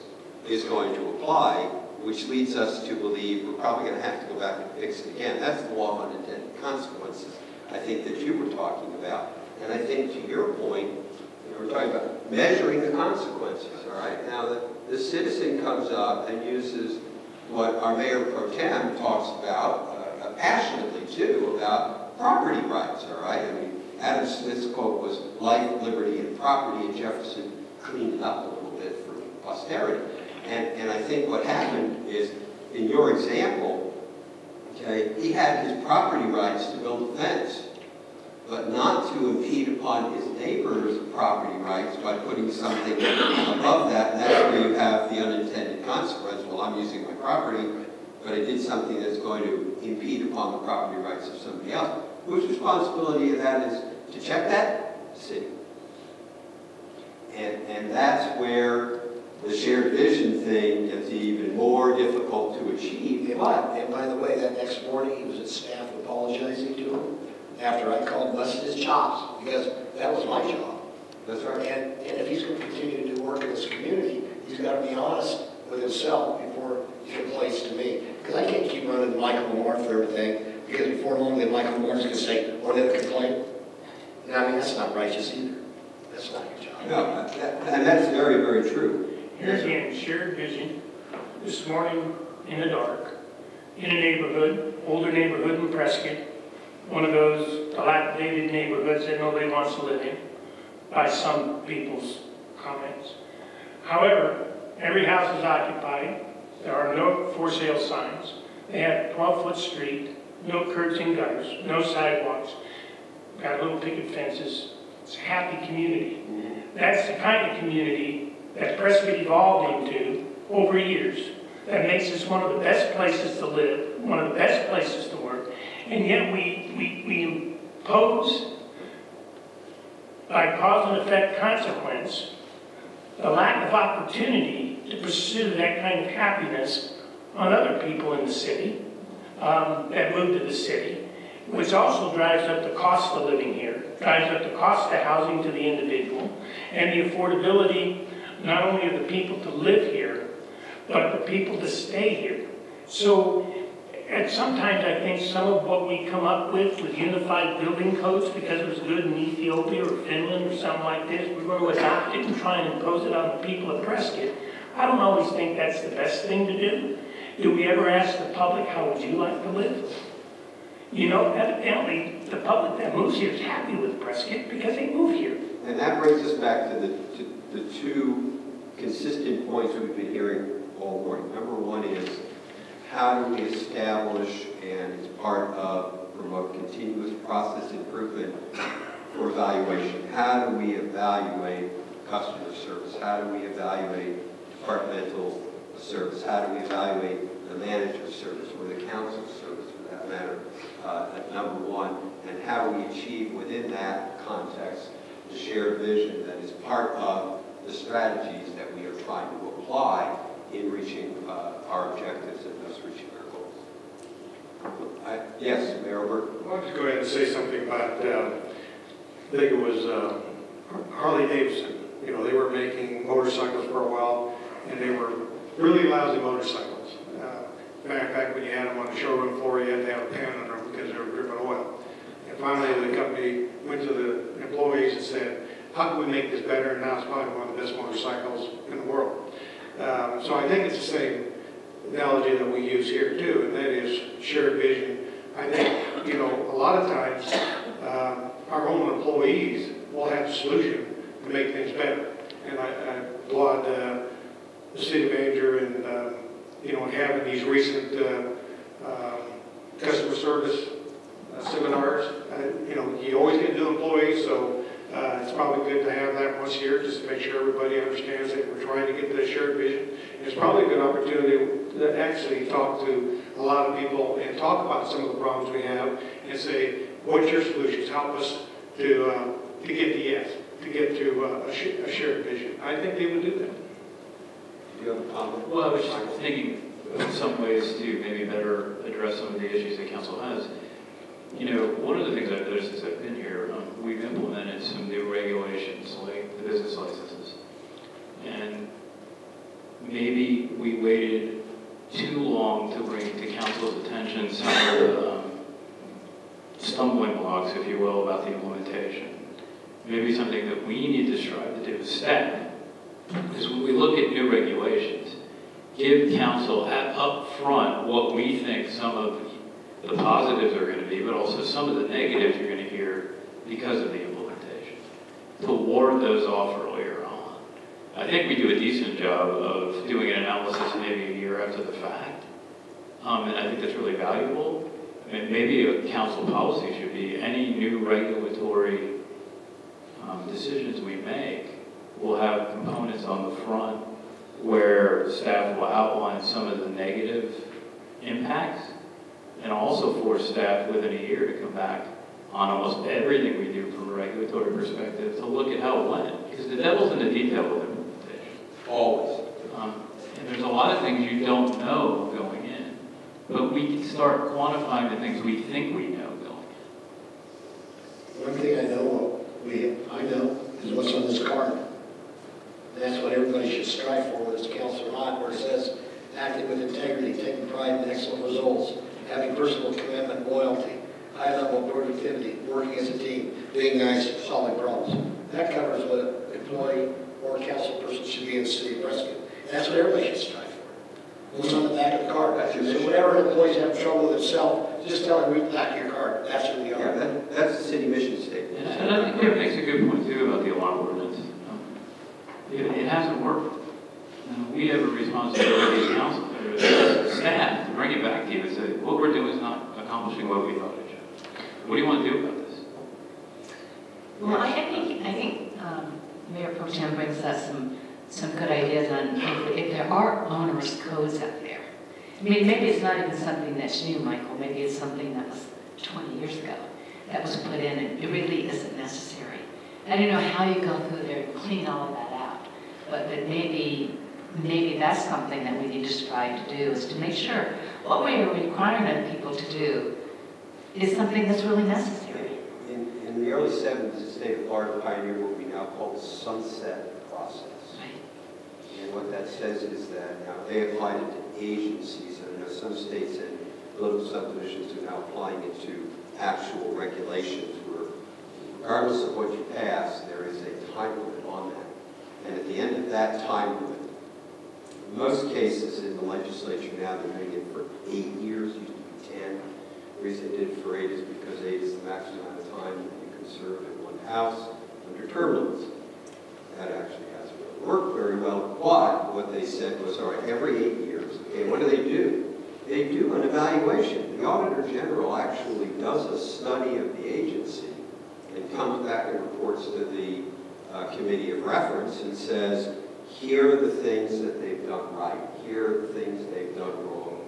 is going to apply, which leads us to believe we're probably going to have to go back and fix it again. That's the law of unintended consequences, I think, that you were talking about. And I think to your point, we're talking about measuring the consequences, all right? Now, the citizen comes up and uses what our mayor pro tem talks about passionately, too, about property rights, all right? I mean, Adam Smith's quote was, life, liberty, and property, and Jefferson cleaned it up a little bit for posterity. And I think what happened is, in your example, okay, he had his property rights to build a fence, but not to impede upon his neighbor's property rights by putting something above that, and that's where you have the unintended consequence. Well, I'm using my property, but I did something that's going to impede upon the property rights of somebody else. Whose responsibility of that is to check that? The city. And that's where the shared vision thing gets even more difficult to achieve. And by the way, that next morning he was at staff apologizing to him after I called and busted his chops, because that was my job. That's right. And if he's going to continue to do work in this community, he's got to be honest with himself before he complains to me. Because I can't keep running to Michael Lamar for everything, because before long then Michael Lamar's going to say, oh, they have a complaint. And I mean, that's not righteous either. That's not your job. No, and that's very, very true. Here again, shared vision, this morning in the dark, in a neighborhood, older neighborhood in Prescott, one of those dilapidated neighborhoods that nobody wants to live in, by some people's comments. However, every house is occupied. There are no for sale signs. They have a 12-foot street, no curbs and gutters, no sidewalks, got little picket fences. It's a happy community. That's the kind of community that Prescott evolved into over years. That makes us one of the best places to live, one of the best places to work, and yet we impose, by cause and effect consequence, the lack of opportunity to pursue that kind of happiness on other people in the city that move to the city, which also drives up the cost of living here, drives up the cost of housing to the individual, and the affordability not only of the people to live here, but the people to stay here. So, and sometimes I think some of what we come up with unified building codes, because it was good in Ethiopia or Finland or something like this, we're going to adopt it and try and impose it on the people of Prescott. I don't always think that's the best thing to do. Do we ever ask the public, how would you like to live? You know, evidently, the public that moves here is happy with Prescott because they move here. And that brings us back to the two consistent points we've been hearing all morning. Number one is, how do we establish, and it's part of, promote continuous process improvement for evaluation? How do we evaluate customer service? How do we evaluate departmental service? How do we evaluate the manager's service or the council's service, for that matter, at number one? And how do we achieve within that context the shared vision that is part of the strategies that we are trying to apply in reaching our objectives and thus reaching our goals? Yes, Mayor Obert. I'll just go ahead and say something about, I think it was Harley Davidson. You know, they were making motorcycles for a while, and they were really lousy motorcycles. Back when you had them on the showroom floor, you had to have a pan on them because they were dripping oil. And finally, the company went to the employees and said, how can we make this better? And now it's probably one of the best motorcycles in the world. So I think it's the same analogy that we use here too, and that is shared vision. I think, you know, a lot of times our own employees will have a solution to make things better. And I applaud the city manager and, you know, having these recent customer service seminars. You know, you always get new employees, so it's probably good to have that once a year just to make sure everybody understands that we're trying to get to that shared vision. And it's probably a good opportunity to actually talk to a lot of people and talk about some of the problems we have and say, what's your solutions? Help us to get the yes, to get to a shared vision. I think they would do that. Do you have a comment? Well, I was just thinking of some ways to maybe better address some of the issues that council has. You know, one of the things I've noticed since I've been here, we've implemented some new regulations, like the business licenses. And maybe we waited too long to bring to council's attention some of the stumbling blocks, if you will, about the implementation. Maybe something that we need to strive to do as staff is when we look at new regulations, give council up front what we think some of the positives are going to be, but also some of the negatives you're going to hear because of the implementation, to ward those off earlier on. I think we do a decent job of doing an analysis maybe a year after the fact, and I think that's really valuable. And maybe a council policy should be any new regulatory decisions we make will have components on the front where staff will outline some of the negative impacts, and also force staff within a year to come back on almost everything we do from a regulatory perspective to look at how it went. Because the devil's in the detail with implementation. Always. And there's a lot of things you don't know going in, but we can start quantifying the things we think we know going in. One thing I know is what's on this card. And that's what everybody should strive for, whether it's council or not, where it says, acting with integrity, taking pride in excellent results, having personal commitment, loyalty, high level of productivity, working as a team, being nice, solving problems. That covers what an employee or a council person should be in the city of Prescott. And that's what everybody should strive for. What's on the back of the card? So whenever employees have trouble with themselves, just tell them, read the back of your card. That's who we are. Yeah, that's the city mission statement. And I think Dave makes a good point too about the alarm ordinance. It hasn't worked. We have a responsibility as council, as staff, to bring it back to you and say, what we're doing is not accomplishing what we thought it should. What do you want to do about this? Well, I think Mayor Pro Tem brings us some good ideas on if there are onerous codes out there. I mean, maybe it's not even something that's new, Michael. Maybe it's something that was 20 years ago that was put in, and it really isn't necessary. I don't know how you go through there and clean all of that out, but maybe that's something that we need to strive to do, is to make sure what we are requiring of people to do is something that's really necessary. In the early 70s, the state of Florida pioneered what we now call the sunset process. Right. And what that says is that now they applied it to agencies, and I know some states and political subdivisions are now applying it to actual regulations where regardless of what you pass, there is a time limit on that. And at the end of that time limit, in most cases in the legislature now, they're doing it for 8 years, used to be 10. The reason they did it for 8 is because 8 is the maximum amount of time that you can serve in one house under term limits. That actually hasn't really worked very well, but what they said was, all right, every 8 years, okay, what do? They do an evaluation. The Auditor General actually does a study of the agency and comes back and reports to the committee of reference and says, here are the things that they've done right, here are the things they've done wrong,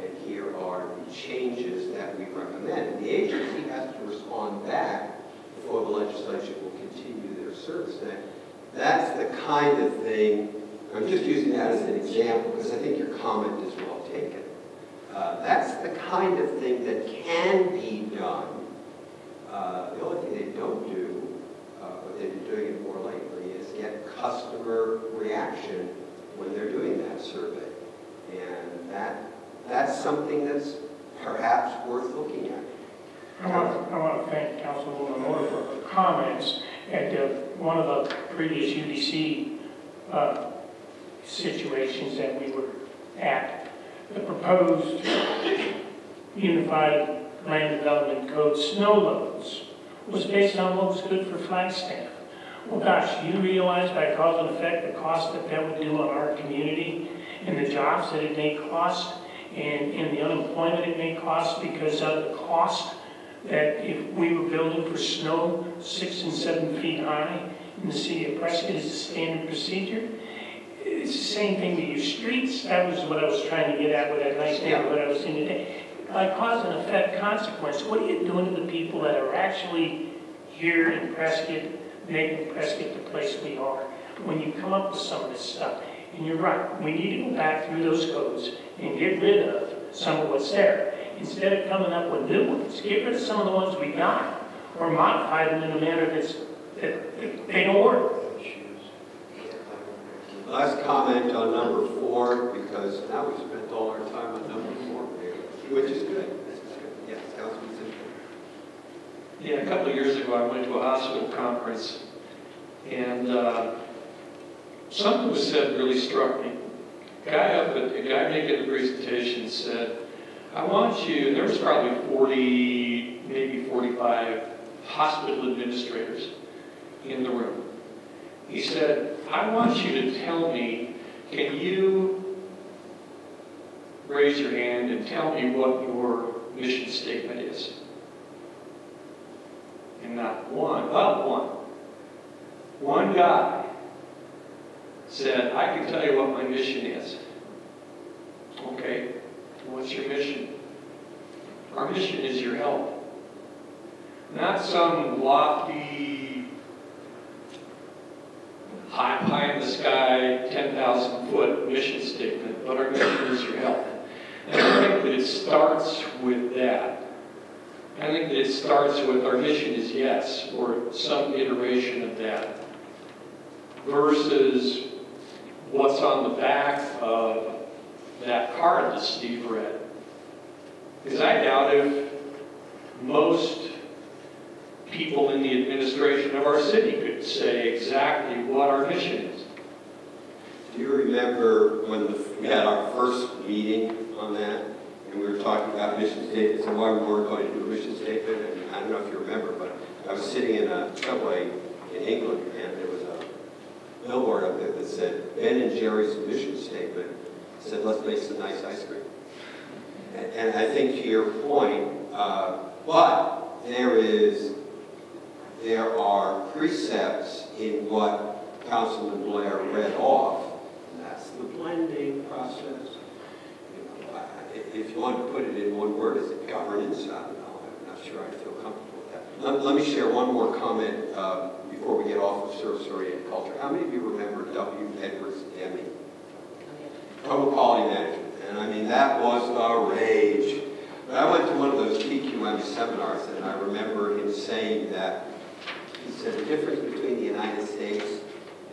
and here are the changes that we recommend. And the agency has to respond back before the legislature will continue their service. Now, that's the kind of thing, I'm just using that as an example because I think your comment is well taken. That's the kind of thing that can be done. The only thing they don't do, but they've been doing it more lately, is get customer reaction when they're doing that survey. And that's something that's perhaps worth looking at. I want to thank Councilwoman Moore for her comments at one of the previous UDC situations that we were at. The proposed Unified Land Development Code snow loads was based on what was good for Flagstaff. Well, gosh, you realize by cause and effect the cost that would do on our community and the jobs that it may cost and the unemployment it may cost because of the cost that if we were building for snow 6 and 7 feet high in the city of Prescott is a standard procedure. It's the same thing with your streets. That was what I was trying to get at with that nice neighborhood I was in today. By cause and effect consequence, what are you doing to the people that are actually here in Prescott, making Prescott the place we are? When you come up with some of this stuff, and you're right, we need to go back through those codes and get rid of some of what's there. Instead of coming up with new ones, get rid of some of the ones we got, or modify them in a manner that they don't work. Last comment on number 4, because now we've spent all our time on number 4, which is good. This is good. Yes, Councilman Simpson. Yeah, a couple of years ago, I went to a hospital conference, and something was said really struck me. A guy making the presentation said, I want you, there was probably 40, maybe 45 hospital administrators in the room. He said, I want you to tell me, can you raise your hand and tell me what your mission statement is? And not one, well, one guy said, I can tell you what my mission is. Okay, what's your mission? Our mission is your help. Not some lofty, high in the sky, 10,000-foot mission statement, but our mission is your help. And I think that it starts with that. I think that it starts with our mission is yes, or some iteration of that, versus what's on the back of that card that Steve read. Because I doubt if most people in the administration of our city could say exactly what our mission is. Do you remember when we had our first meeting on that, and we were talking about mission statements and why we weren't going to do a mission statement? And I don't know if you remember, but I was sitting in a subway in England, and there was a billboard up there that said, Ben and Jerry's mission statement said, let's make some nice ice cream. And I think to your point, but there are precepts in what Councilman Blair read off, and that's the blending process. If you want to put it in one word, is it governance? I don't know. I'm not sure I feel comfortable with that. Let me share one more comment before we get off of service-oriented culture. How many of you remember W. Edwards Deming? Public Quality Management. And I mean, that was the rage. But I went to one of those PQM seminars, and I remember him saying that, he said the difference between the United States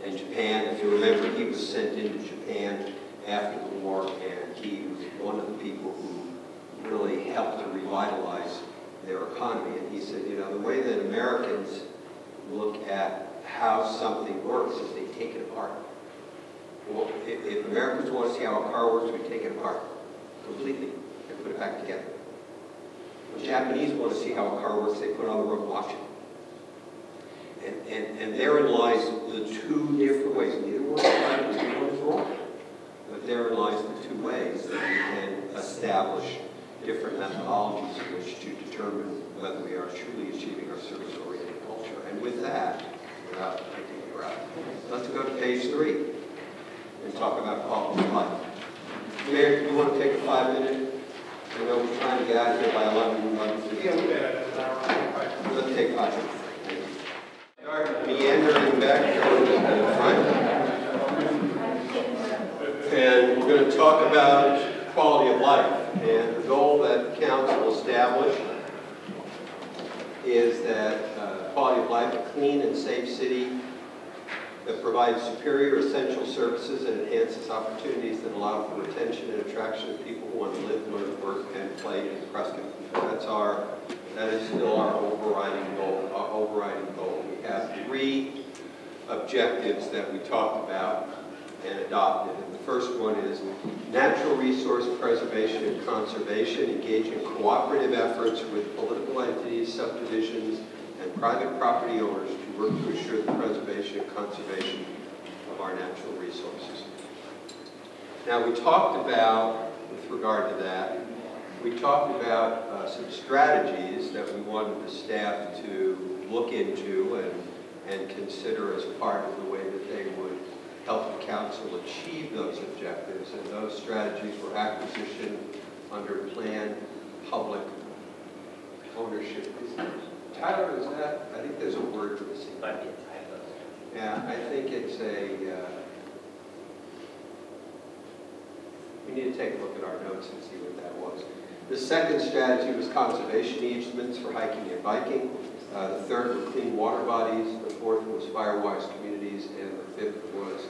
and Japan, if you remember, he was sent into Japan after the war, and he was one of the people who really helped to revitalize their economy. And he said, you know, the way that Americans look at how something works is they take it apart. Well, if Americans want to see how a car works, we take it apart completely and put it back together. When Japanese want to see how a car works, they put it on the road and watch it. And therein lies the two different ways. Neither one is right, neither one is wrong. But therein lies the two ways that we can establish different methodologies in which to determine whether we are truly achieving our service-oriented culture. And with that, we're out. Let's go to page 3. quality of life. Mayor, do you want to take a 5-minute? I know we're trying to get out of here by 11:50. Yeah, we got an hour. Let's take 5 minutes. Start meandering back toward the front. And we're going to talk about quality of life. And the goal that council established is that quality of life, a clean and safe city that provides superior essential services and enhances opportunities that allow for retention and attraction of people who want to live, learn, work, and play in Prescott. That is still our overriding goal. We have 3 objectives that we talked about and adopted. And the first one is natural resource preservation and conservation, engaging cooperative efforts with political entities, subdivisions, and private property owners to work to ensure the preservation and conservation of our natural resources. Now, we talked about, with regard to that, we talked about some strategies that we wanted the staff to look into and consider as part of the way that they would help the council achieve those objectives. And those strategies were acquisition under planned public ownership. Tyler, is that? I think there's a word missing. Yeah, I think it's we need to take a look at our notes and see what that was. The second strategy was conservation easements for hiking and biking. The third were clean water bodies. The fourth was fire-wise communities. And the fifth was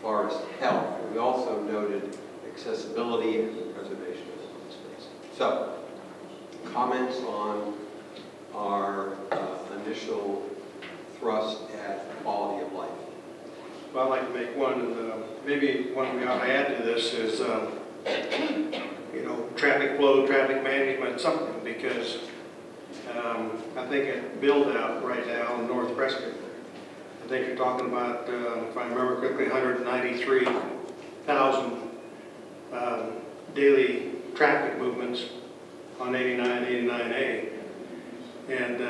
forest health. And we also noted accessibility and the preservation of open space. So, comments on our initial thrust at quality of life. Well, I'd like to make one, maybe one we ought to add to this is, traffic flow, traffic management, something, because I think at build out right now in North Prescott, I think you're talking about, if I remember correctly, 193,000 daily traffic movements on 89, 89A. And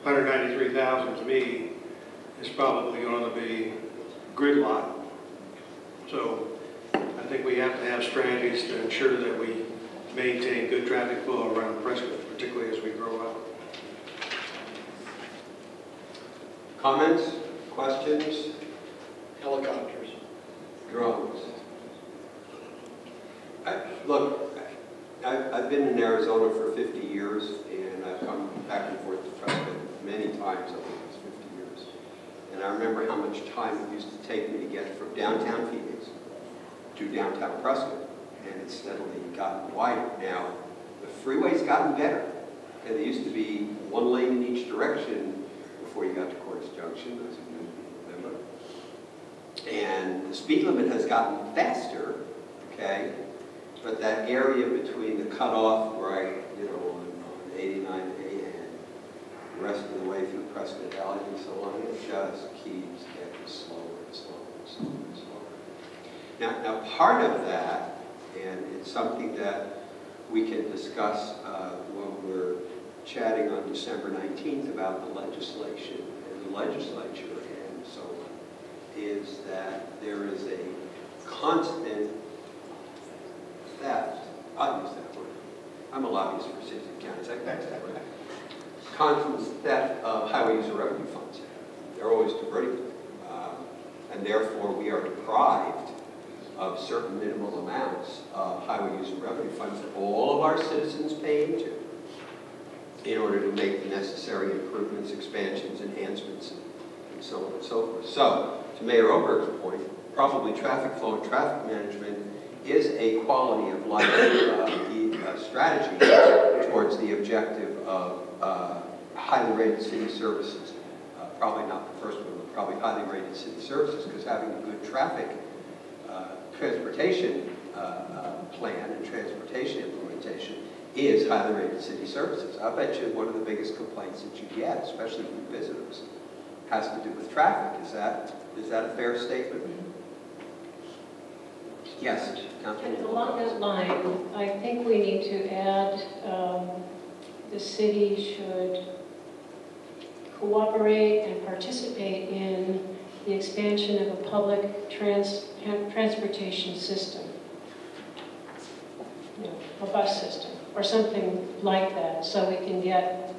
193,000 to me is probably going to be gridlock. So I think we have to have strategies to ensure that we maintain good traffic flow around Prescott, particularly as we grow up. Comments, questions? Helicopters. Drones. Look, I've been in Arizona for 50 years, and I've come back and forth to Prescott many times over those 50 years. And I remember how much time it used to take me to get from downtown Phoenix to downtown Prescott, and it's steadily gotten wider. Now, the freeway's gotten better, and there used to be one lane in each direction before you got to Cordes Junction, those of you who remember. And the speed limit has gotten faster, okay? But that area between the cutoff, right, on 89A and the rest of the way through Prescott Valley and so on, it just keeps getting slower and slower and slower and slower. Now part of that, and it's something that we can discuss when we're chatting on December 19th about the legislation and the legislature and so on, is that there is a constant theft. I'll use that word. I'm a lobbyist for cities and counties. I can use that word. Constant theft of highway user revenue funds. They're always diverting them. And therefore, we are deprived of certain minimal amounts of highway user revenue funds that all of our citizens pay into in order to make the necessary improvements, expansions, enhancements, and so on and so forth. So, to Mayor Oberg's point, probably traffic flow and traffic management is a quality of life strategy towards the objective of highly rated city services. Probably not the first one, but probably highly rated city services, because having a good traffic transportation plan and transportation implementation is highly rated city services. I bet you one of the biggest complaints that you get, especially from visitors, has to do with traffic. Is that a fair statement? Yes. And along that line, I think we need to add the city should cooperate and participate in the expansion of a public transportation system, a bus system, or something like that, so we can get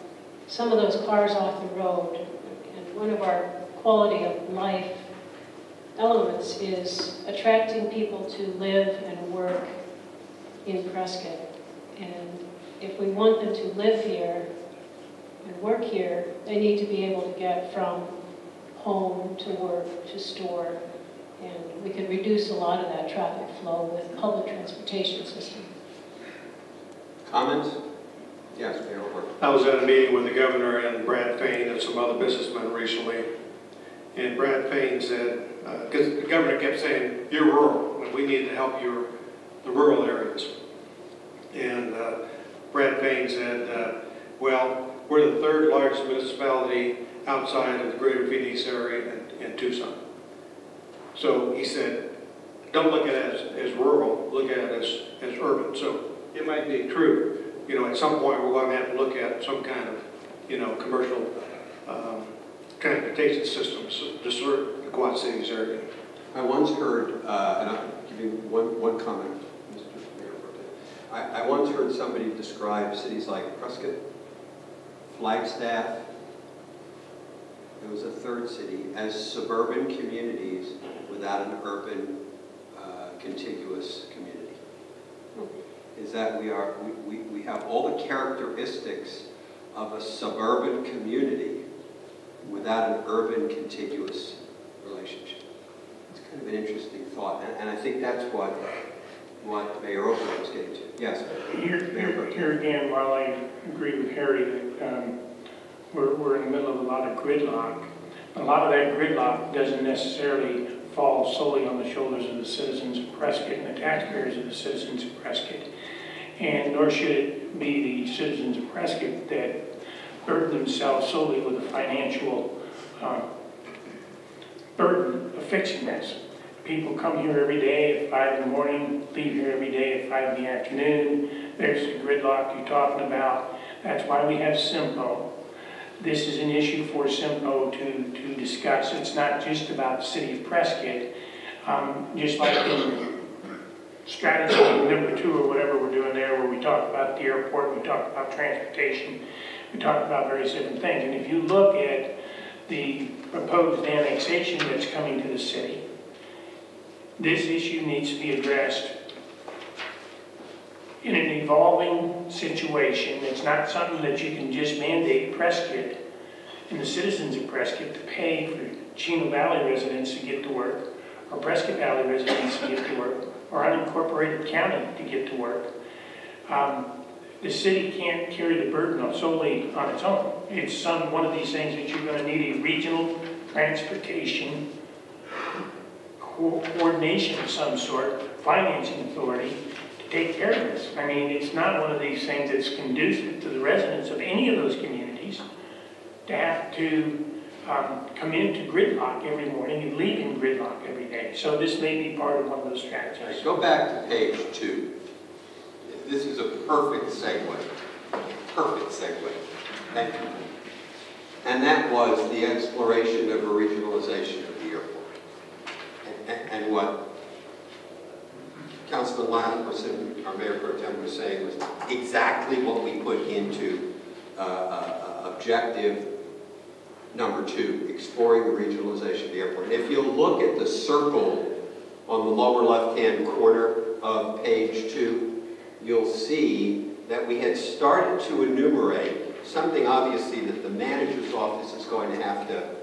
some of those cars off the road. And one of our quality of life elements is attracting people to live and work in Prescott. And if we want them to live here and work here, they need to be able to get from home to work to store. And we can reduce a lot of that traffic flow with public transportation system. Comments? Yes, Mayor O'Rourke. I was at a meeting with the governor and Brad Payne and some other businessmen recently. And Brad Payne said, because the governor kept saying, you're rural, and we need to help the rural areas. And Brad Payne said, well, we're the third largest municipality outside of the greater Phoenix area in Tucson. So he said, don't look at it as rural, look at it as urban. So it might be true. At some point we're going to have to look at some kind of, commercial transportation systems to serve the Quad Cities area. I once heard, and I'll give you one comment, Mr. Mayor Pro Tem. I once heard somebody describe cities like Prescott, Flagstaff, there was a third city, as suburban communities without an urban contiguous community. Is that we have all the characteristics of a suburban community without an urban contiguous relationship. It's kind of an interesting thought, and I think that's what Mayor O'Rourke was getting to. Yes, Here again, while I agree with Harry that we're in the middle of a lot of gridlock, a lot of that gridlock doesn't necessarily fall solely on the shoulders of the citizens of Prescott and the taxpayers of the citizens of Prescott. And nor should it be the citizens of Prescott that burden themselves solely with the financial burden of fixing this. People come here every day at 5 in the morning, leave here every day at 5 in the afternoon. There's the gridlock you're talking about. That's why we have SIMPO. This is an issue for SIMPO to discuss. It's not just about the city of Prescott. Just like in strategy number 2 or whatever we're doing there, where we talk about the airport, we talk about transportation, we talk about various different things. And if you look at the proposed annexation that's coming to the city, this issue needs to be addressed in an evolving situation. It's not something that you can just mandate Prescott and the citizens of Prescott to pay for Chino Valley residents to get to work, or Prescott Valley residents to get to work, or unincorporated county to get to work. The city can't carry the burden solely on its own. It's one of these things that you're going to need a regional transportation coordination of some sort, financing authority, to take care of this. I mean, it's not one of these things that's conducive to the residents of any of those communities to have to come into gridlock every morning and leave in gridlock every day. So this may be part of one of those strategies. Right, go back to page 2. This is a perfect segue. Perfect segue. Thank you. And that was the exploration of a regionalization of the airport. And what Councilman Lathamson, our Mayor Pro Tem, was saying was exactly what we put into objective number 2, exploring the regionalization of the airport. And if you look at the circle on the lower left-hand corner of page 2, you'll see that we had started to enumerate something obviously that the manager's office is going to have to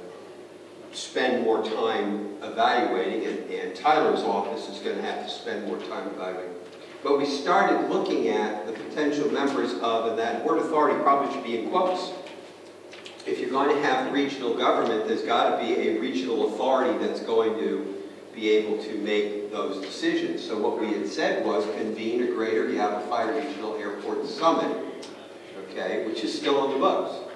spend more time evaluating, and Tyler's office is going to have to spend more time evaluating. But we started looking at the potential members of, and that word authority probably should be in quotes. If you're going to have regional government, there's got to be a regional authority that's going to be able to make those decisions. So what we had said was convene a greater Yavapai Regional Airport Summit, okay, which is still on the books.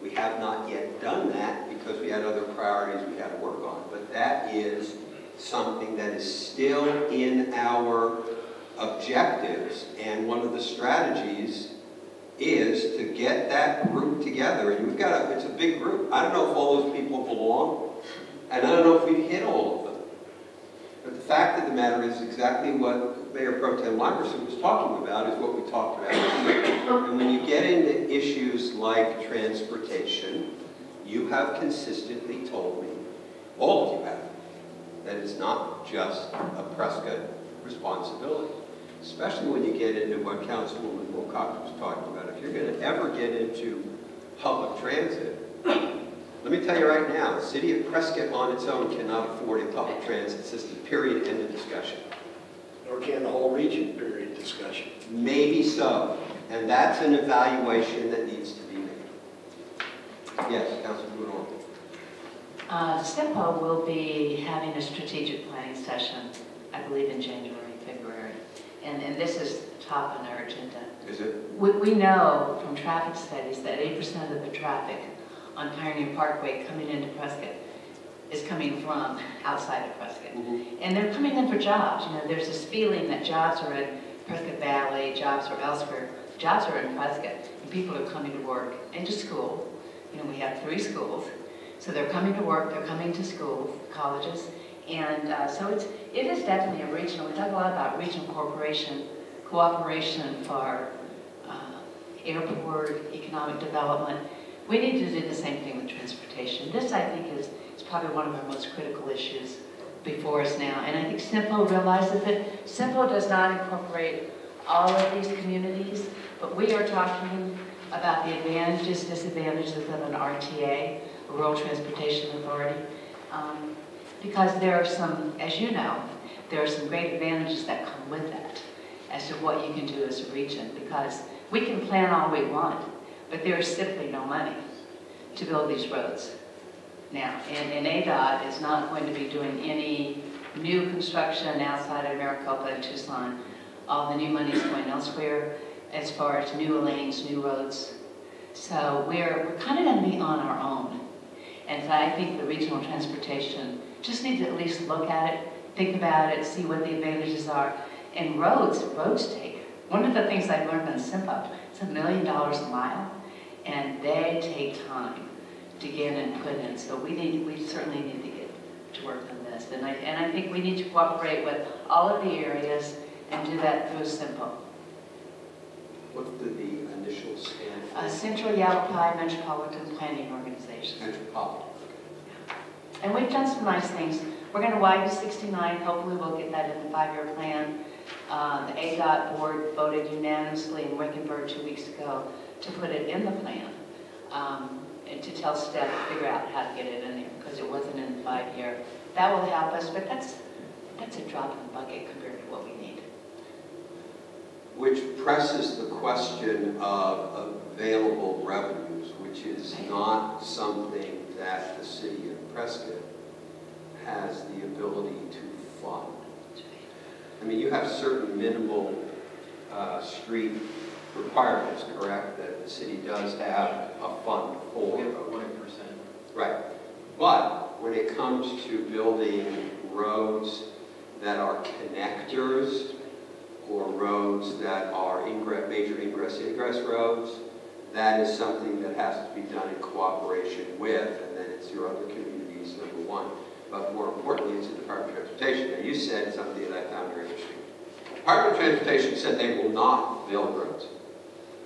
We have not yet done that because we had other priorities we had to work on. But that is something that is still in our objectives, and one of the strategies is to get that group together. And we've got it's a big group. I don't know if all those people belong And I don't know if we've hit all of them. But the fact of the matter is exactly what Mayor Pro Tem Limerson was talking about is what we talked about here. And when you get into issues like transportation, you have consistently told me, all of you have, that it's not just a Prescott responsibility. Especially when you get into what Councilwoman Wilcox was talking about. If you're going to ever get into public transit, let me tell you right now, the city of Prescott on its own cannot afford a public transit system, period, end of discussion. Nor can the whole region, period, discussion. Maybe so, and that's an evaluation that needs to be made. Yes, Councilman Woodall. SIPO will be having a strategic planning session, I believe in January, February. And this is top on our agenda. Is it? We know from traffic studies that 80% of the traffic on Pioneer Parkway coming into Prescott is coming from outside of Prescott. Mm-hmm. And they're coming in for jobs. You know, there's this feeling that jobs are in Prescott Valley, jobs are elsewhere. Jobs are in Prescott, and people are coming to work and to school. You know, we have 3 schools. So they're coming to work, they're coming to schools, colleges. And so it is definitely a regional, we talk a lot about regional cooperation for airport, economic development. We need to do the same thing with transportation. This, I think, is probably one of our most critical issues before us now. And I think SIMPO realizes it. SIMPO does not incorporate all of these communities, but we are talking about the advantages, disadvantages of an RTA, a Rural Transportation Authority. Because there are some, as you know, there are some great advantages that come with that as to what you can do as a region. Because we can plan all we want, but there is simply no money to build these roads now. And ADOT is not going to be doing any new construction outside of Maricopa and Tucson. All the new money is going elsewhere as far as new lanes, new roads. So we're kind of going to be on our own. And so I think the regional transportation just needs to at least look at it, think about it, see what the advantages are. And roads take. One of the things I've learned on SIMPO, it's $1 million a mile, and they take time to get and put in. So we certainly need to get to work on this. And I think we need to cooperate with all of the areas and do that through SIMPO. What did the initial stand for? Central Yavapai Metropolitan Planning Organization. Metropolitan. And we've done some nice things. We're going to widen 69. Hopefully we'll get that in the 5-year plan. The ADOT board voted unanimously in Wickenburg 2 weeks ago to put it in the plan and to tell staff to figure out how to get it in there because it wasn't in the 5-year. That will help us, but that's a drop in the bucket compared to what we need. Which presses the question of available revenues, which is not something that the city of Prescott has the ability to fund. I mean, you have certain minimal street requirements, correct, that the city does have a fund for. We have about 1%. Right. But when it comes to building roads that are connectors or roads that are major ingress-egress roads, that is something that has to be done in cooperation with, and then it's your other communities, number one. But more importantly, it's the Department of Transportation. Now, you said something that I found very interesting. The Department of Transportation said they will not build roads.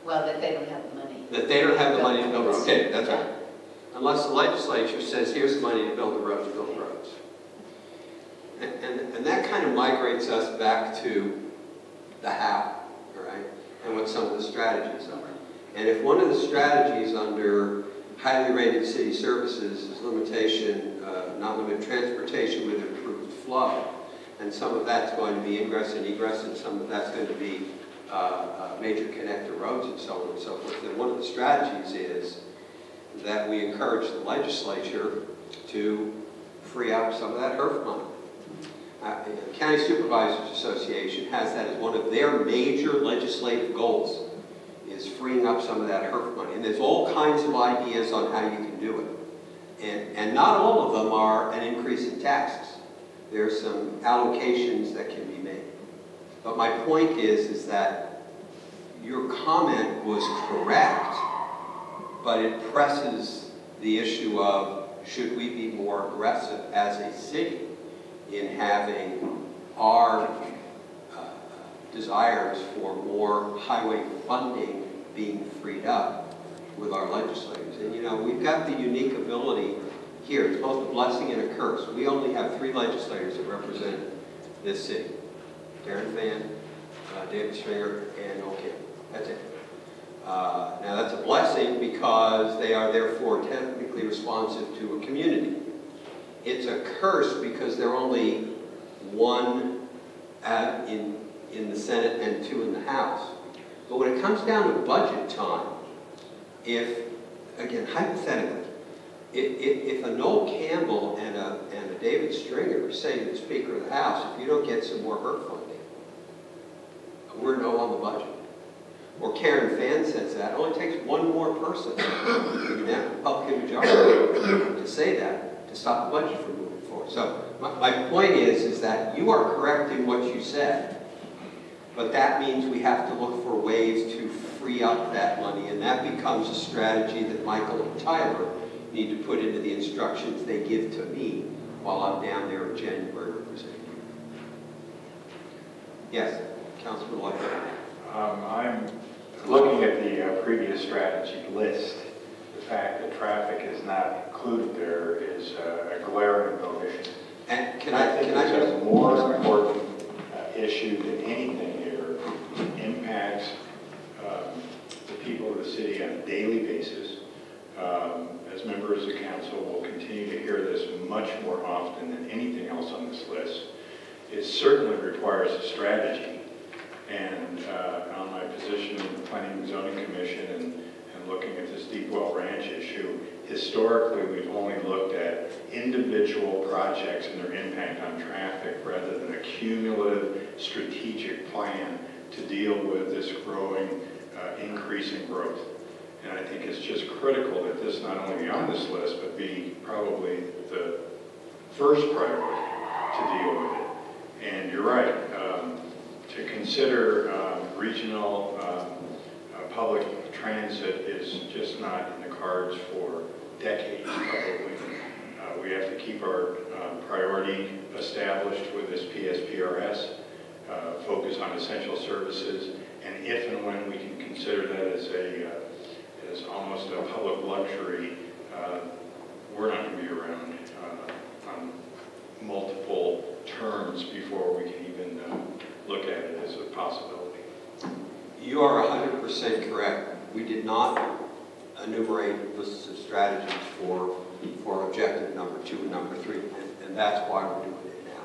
Well, that they don't have the money. That they don't have the money to build roads. Okay, that's right. Unless the legislature says, here's the money to build the roads, build the roads. And that kind of migrates us back to the how, all right? And what some of the strategies are. And if one of the strategies under highly rated city services is not limited transportation with improved flow, and some of that's going to be ingress and egress, and some of that's going to be major connector roads and so on and so forth, then one of the strategies is that we encourage the legislature to free up some of that HERF money. The County Supervisors Association has that as one of their major legislative goals, is freeing up some of that HERF money. And there's all kinds of ideas on how you can do it. And not all of them are an increase in taxes. There's some allocations that can be made. But my point is that your comment was correct, but it presses the issue of should we be more aggressive as a city in having our desires for more highway funding being freed up with our legislators? And you know, we've got the unique ability here. It's both a blessing and a curse. We only have 3 legislators that represent this city. Darren Fan, David Stringer, and Noel Kim. That's it. Now that's a blessing because they are therefore technically responsive to a community. It's a curse because they're only 1 in the Senate and 2 in the House. But when it comes down to budget time, if, again, hypothetically, if a Noel Campbell and a David Stringer say to the Speaker of the House, if you don't get some more HERF funding, we're no on the budget. Or Karen Fan says that, it only takes 1 more person in that Republican majority to say that, to stop the budget from moving forward. So my point is that you are correct in what you said, but that means we have to look for ways to free up that money, and that becomes a strategy that Michael and Tyler need to put into the instructions they give to me while I'm down there in January representing you. Yes, Councilman Lloyd. I'm looking at the previous strategy list. The fact that traffic is not included there is a glaring omission. And I think it's a more important issue than anything here. It impacts the people of the city on a daily basis. As members of the council will continue to hear this much more often than anything else on this list. It certainly requires a strategy. And on my position in the Planning and Zoning Commission and looking at this Deep Well Ranch issue, historically we've only looked at individual projects and their impact on traffic rather than a cumulative strategic plan to deal with this growing, increasing growth. And I think it's just critical that this not only be on this list, but be probably the first priority to deal with it. And you're right. To consider regional public transit is just not in the cards for decades, probably. We have to keep our priority established with this PSPRS, focus on essential services, and if and when we can consider that as almost a public luxury, we're not going to be around on multiple terms before we can even look at it as a possibility. You are 100% correct. We did not enumerate lists of strategies for objective number 2 and number 3, and that's why we're doing it now.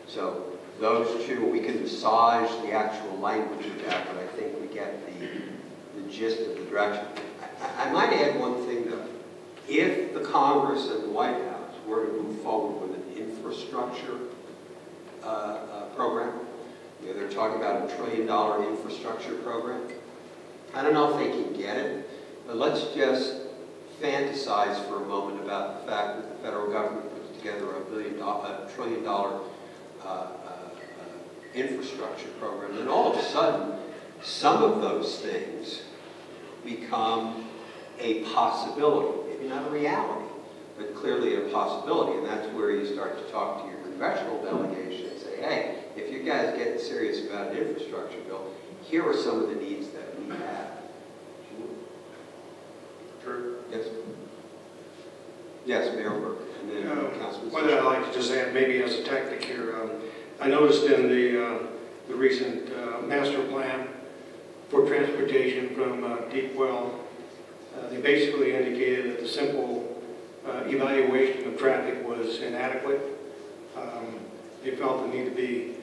So those 2, we can massage the actual language of that, but I think we get the gist of the direction. I might add one thing though. If the Congress and the White House were to move forward with an infrastructure program, they're talking about $1 trillion infrastructure program. I don't know if they can get it, but let's just fantasize for a moment about the fact that the federal government puts together $1 trillion infrastructure program, and all of a sudden, some of those things become a possibility, maybe not a reality, but clearly a possibility, and that's where you start to talk to your congressional delegation and say, hey, if you guys get serious about an infrastructure bill, here are some of the needs that we have. Sure. Yes? Yes, Mayor Burke, and then Councilman. What I'd like to just add, maybe as a tactic here, I noticed in the recent master plan for transportation from Deep Well, they basically indicated that the simple evaluation of traffic was inadequate. They felt the need to be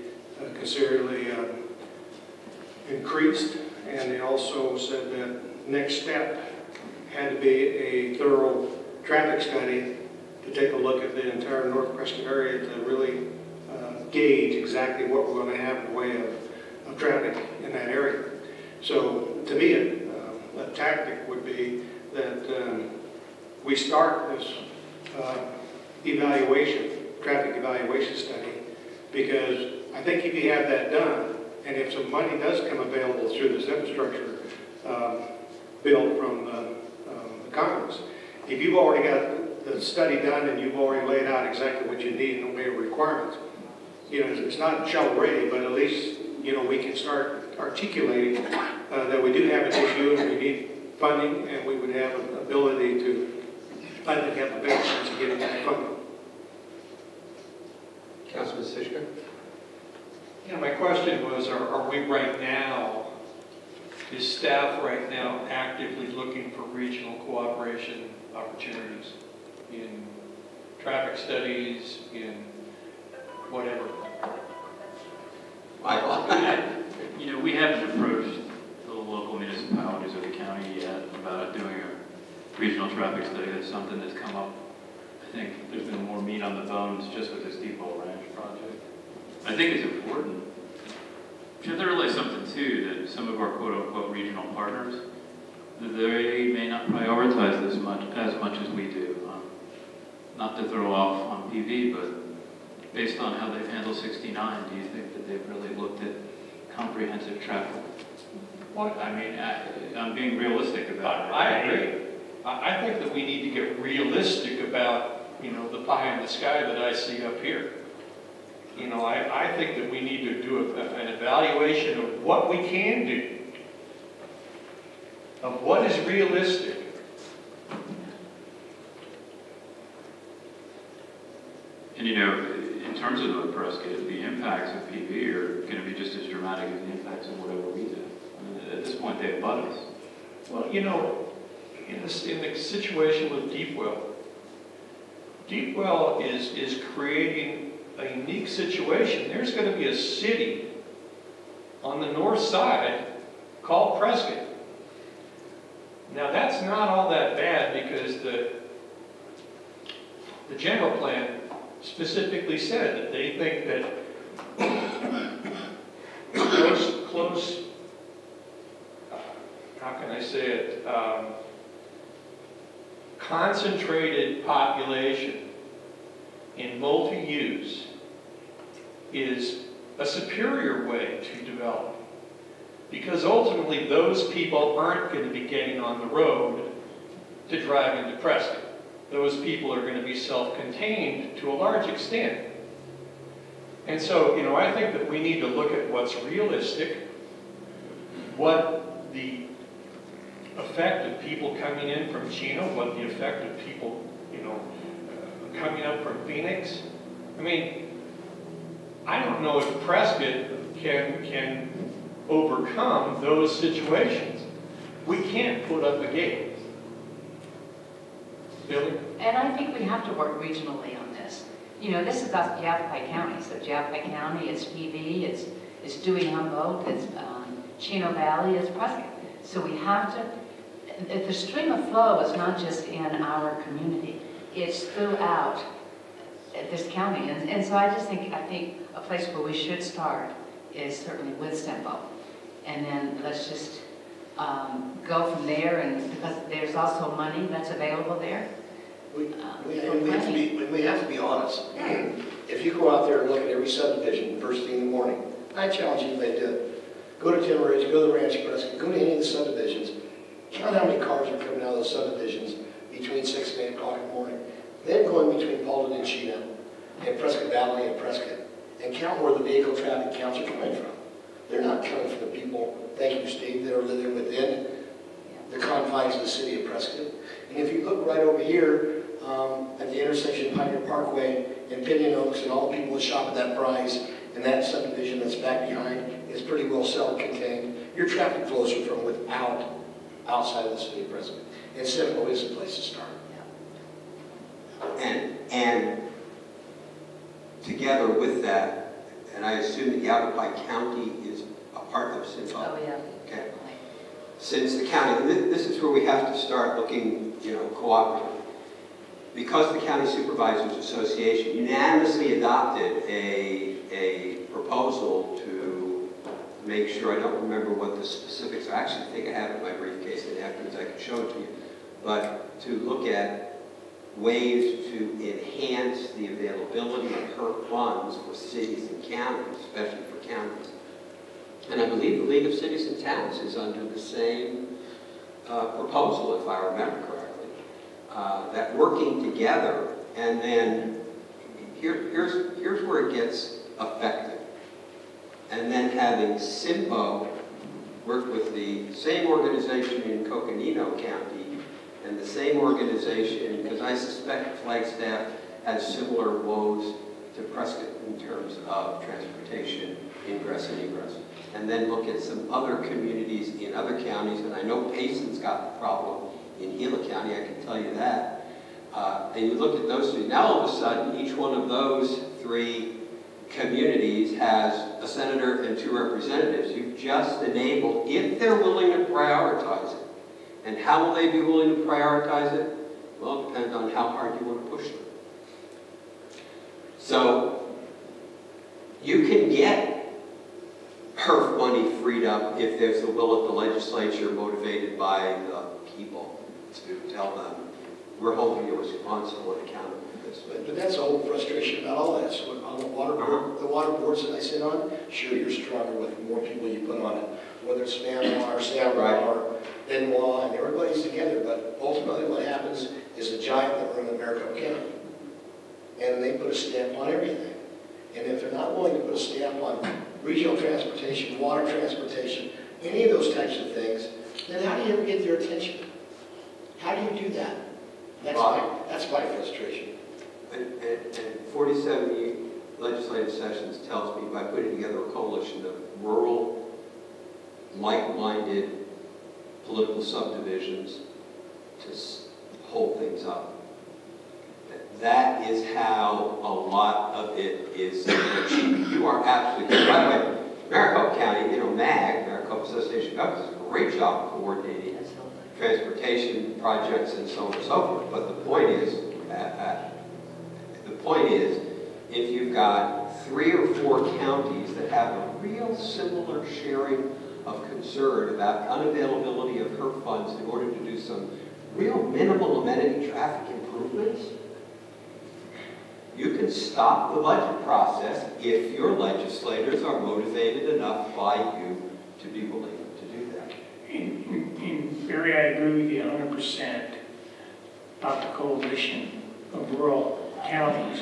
considerably increased, and they also said that next step had to be a thorough traffic study to take a look at the entire North Prescott area to really gauge exactly what we're going to have in the way of traffic in that area. So to me, a tactic would be that we start this traffic evaluation study, because I think if you have that done, and if some money does come available through this infrastructure bill from the Congress, if you've already got the study done and you've already laid out exactly what you need in the way of requirements. You know, it's not shovel-ready, but at least, you know, we can start articulating that we do have an issue and we need funding, and we would have an ability to, I think, have the best chance of getting that funding. Councilman Sichka? Yeah, my question was, are we right now, is staff right now actively looking for regional cooperation opportunities in traffic studies, in whatever? You know, we haven't approached the local municipalities or the county yet about doing a regional traffic study. That's something that's come up. I think there's been more meat on the bones just with this Depot Ranch project. I think it's important. You have to realize something too, that some of our quote-unquote regional partners, they may not prioritize this as much as we do. Not to throw off on PV, but based on how they've handled 69, do you think that they've really looked at comprehensive traffic? What? I mean, I'm being realistic about it. I agree. I think that we need to get realistic about, you know, the pie in the sky that I see up here. You know, I think that we need to do an evaluation of what we can do, of what is realistic. And you know, in terms of the Prescott, the impacts of PV are going to be just as dramatic as the impacts of whatever we do. I mean, at this point, they abut us. Well, you know, in the situation with Deep Well is creating a unique situation. There's going to be a city on the north side called Prescott. Now, that's not all that bad because the general plan specifically said that they think that close, how can I say it, concentrated population in multi-use is a superior way to develop. Because ultimately those people aren't going to be getting on the road to drive into Prescott. Those people are going to be self-contained to a large extent. And so, you know, I think that we need to look at what's realistic, what the effect of people coming in from Chino, what the effect of people, you know, coming up from Phoenix. I mean, I don't know if Prescott can overcome those situations. We can't put up a gate. Billy? And I think we have to work regionally on this. You know, this is about Yavapai County. So Yavapai County, it's PV, it's Dewey Humboldt, it's Chino Valley, it's Prescott. So we have to, the stream of flow is not just in our community, it's throughout this county. And so I think a place where we should start is certainly with Stembo. And then let's just go from there, and because there's also money that's available there. We have to be honest. If you go out there and look at every subdivision first thing in the morning, I challenge you to do it. Go to Timber Ridge, go to the Ranch Prescott, go to any of the subdivisions. Count how many cars are coming out of those subdivisions between 6 and 8 o'clock in the morning. Then going between Paulden and Chino, and Prescott Valley and Prescott, and count where the vehicle traffic counts are coming from. They're not coming from the people, thank you, Steve, that are living within the confines of the city of Prescott. And if you look right over here at the intersection of Pioneer Parkway and Pinion Oaks and all the people that shop at that price and that subdivision that's back behind is pretty well self-contained, your traffic flows are from outside of the city of Prescott. And Simcoe is the place to start. And together with that, and I assume that Yavapai County is a part of Simcoe. Oh, yeah. Okay. Since the county, this is where we have to start looking, you know, cooperative. Because the County Supervisors Association unanimously adopted a proposal to make sure, I don't remember what the specifics are, I actually think I have it in my briefcase, and afterwards I can show it to you, but to look at ways to enhance the availability of HERP funds for cities and counties, especially for counties. And I believe the League of Cities and Towns is under the same proposal, if I remember correctly. that working together, and then here's where it gets effective. And then having SIMPO work with the same organization in Coconino County and the same organization, because I suspect Flagstaff has similar woes to Prescott in terms of transportation, ingress and egress. And then look at some other communities in other counties, and I know Payson's got the problem in Gila County, I can tell you that. And you look at those three, now all of a sudden, each one of those three communities has a senator and 2 representatives. You've just enabled, if they're willing to prioritize it. And how will they be willing to prioritize it? Well, it depends on how hard you want to push them. So, you can get HERF money freed up if there's the will of the legislature motivated by the people to tell them, we're holding you responsible and accountable for this. But that's the whole frustration about all that. So on the water boards that I sit on, sure, you're stronger with more people you put on it. Whether it's Manoir or Savra or Benoit, and everybody's together. But ultimately what happens is the giant that run Maricopa County. And they put a stamp on everything. And if they're not willing to put a stamp on regional transportation, water transportation, any of those types of things, then how do you ever get their attention? How do you do that? That's my frustration. And 47 legislative sessions tells me by putting together a coalition of rural, like-minded political subdivisions to hold things up. That is how a lot of it is achieved. You are absolutely correct. By the way, Maricopa County, MAG, Maricopa Association of Governments, does a great job coordinating transportation projects and so on and so forth. But the point is, if you've got 3 or 4 counties that have a real similar sharing of concern about unavailability of HERF funds in order to do some real minimal amenity traffic improvements, you can stop the budget process if your legislators are motivated enough by you to be willing to do that. In Barry, I agree with you 100% about the coalition of rural counties.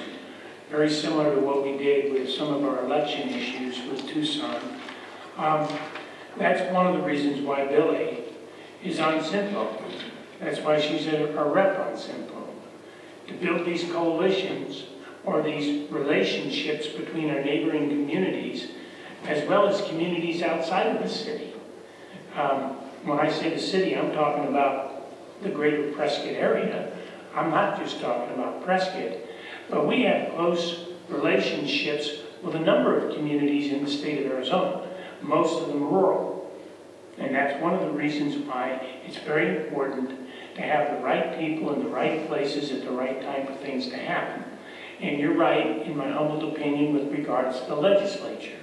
Very similar to what we did with some of our election issues with Tucson. That's one of the reasons why Billy is on SIMPO. That's why she's a rep on SIMPO. To build these coalitions or these relationships between our neighboring communities, as well as communities outside of the city. When I say the city, I'm talking about the greater Prescott area. I'm not just talking about Prescott, but we have close relationships with a number of communities in the state of Arizona, most of them rural. And that's one of the reasons why it's very important to have the right people in the right places at the right time for things to happen. And you're right, in my humble opinion, with regards to the legislature.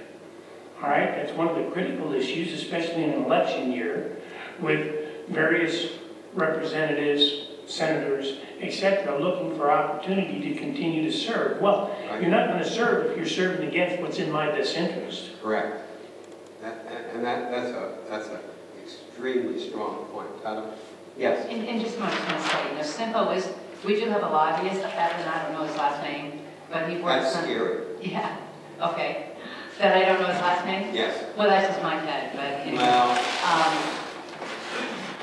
All right, that's one of the critical issues, especially in an election year, with various representatives, senators, etc., looking for opportunity to continue to serve. Well, you're not going to serve if you're serving against what's in my best interest. Correct. That's an extremely strong point. Tyler? Yes. And just want to say, SIMPO is, we do have a lobbyist, Evan, I don't know his last name, but he works That's scary. Yeah, okay. That I don't know his last name? Yes. Well, that's just my head, but anyway. Well.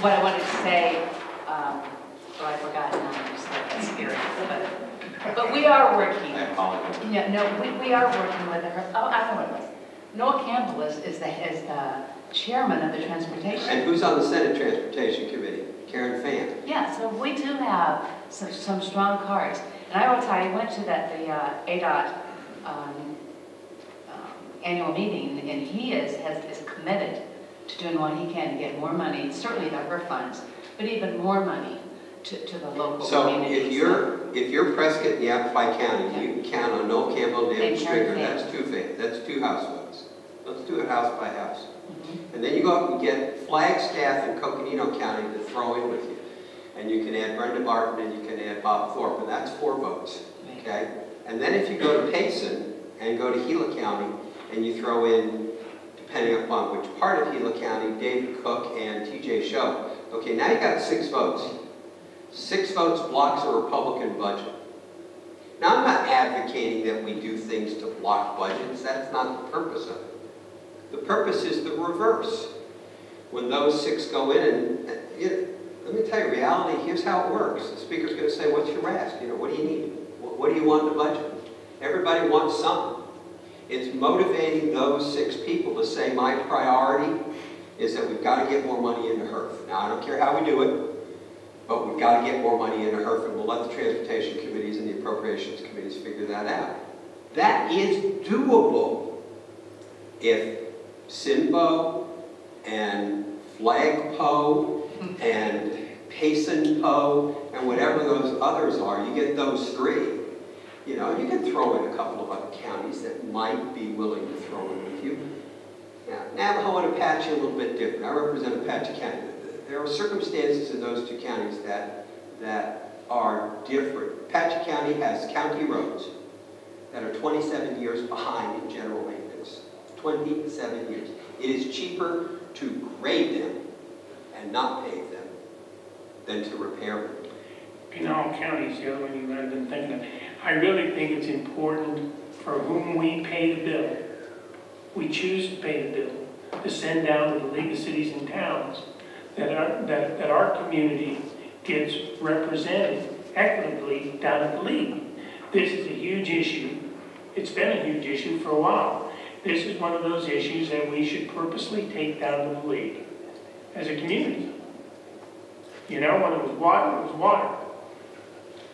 What I wanted to say, I forgot now, I just like that's scary. But we are working. I apologize. Yeah, no, we are working with her. Oh, I know what it was. Noah Campbell is the chairman of the transportation. And who's on the Senate Transportation Committee? Karen Fan. Yeah, so we do have some strong cards. And I will tell you, I went to the ADOT annual meeting, and he is committed to doing what he can to get more money, certainly to her funds, but even more money to the local communities. So if you're Prescott and Yavapai County, you can count on Noel Campbell, David Stringer, that's 2 house votes. Let's do it house by house. And then you go up and get Flagstaff and Coconino County to throw in with you. And you can add Brenda Barton and you can add Bob Thorpe, and that's 4 votes, okay? And then if you go to Payson and go to Gila County and you throw in, depending upon which part of Gila County, David Cook and TJ Show, okay, now you got 6 votes. 6 votes blocks a Republican budget. Now, I'm not advocating that we do things to block budgets. That's not the purpose of it. The purpose is the reverse. When those 6 go in, and let me tell you, reality, here's how it works. The speaker's going to say, what's your ask? What do you need? What do you want in the budget? Everybody wants something. It's motivating those 6 people to say, my priority is that we've got to get more money into HERF. Now, I don't care how we do it, but we've got to get more money into HERF, and we'll let the transportation committees and the appropriations committees figure that out. That is doable if Simbo and Flagpo and Payson-Po and whatever those others are, you get those 3. You can throw in a couple of other counties that might be willing to throw in with you. Now, Navajo and Apache are a little bit different. I represent Apache County. There are circumstances in those 2 counties that are different. Apache County has county roads that are 27 years behind in general maintenance. 27 years. It is cheaper to grade them and not pave them than to repair them. Pinal County is the other one you might have been thinking of. I really think it's important for whom we pay the bill, we choose to pay the bill, to send down to the League of Cities and Towns that our community gets represented equitably down at the League. This is a huge issue. It's been a huge issue for a while. This is one of those issues that we should purposely take down to the League as a community. When it was water, it was water.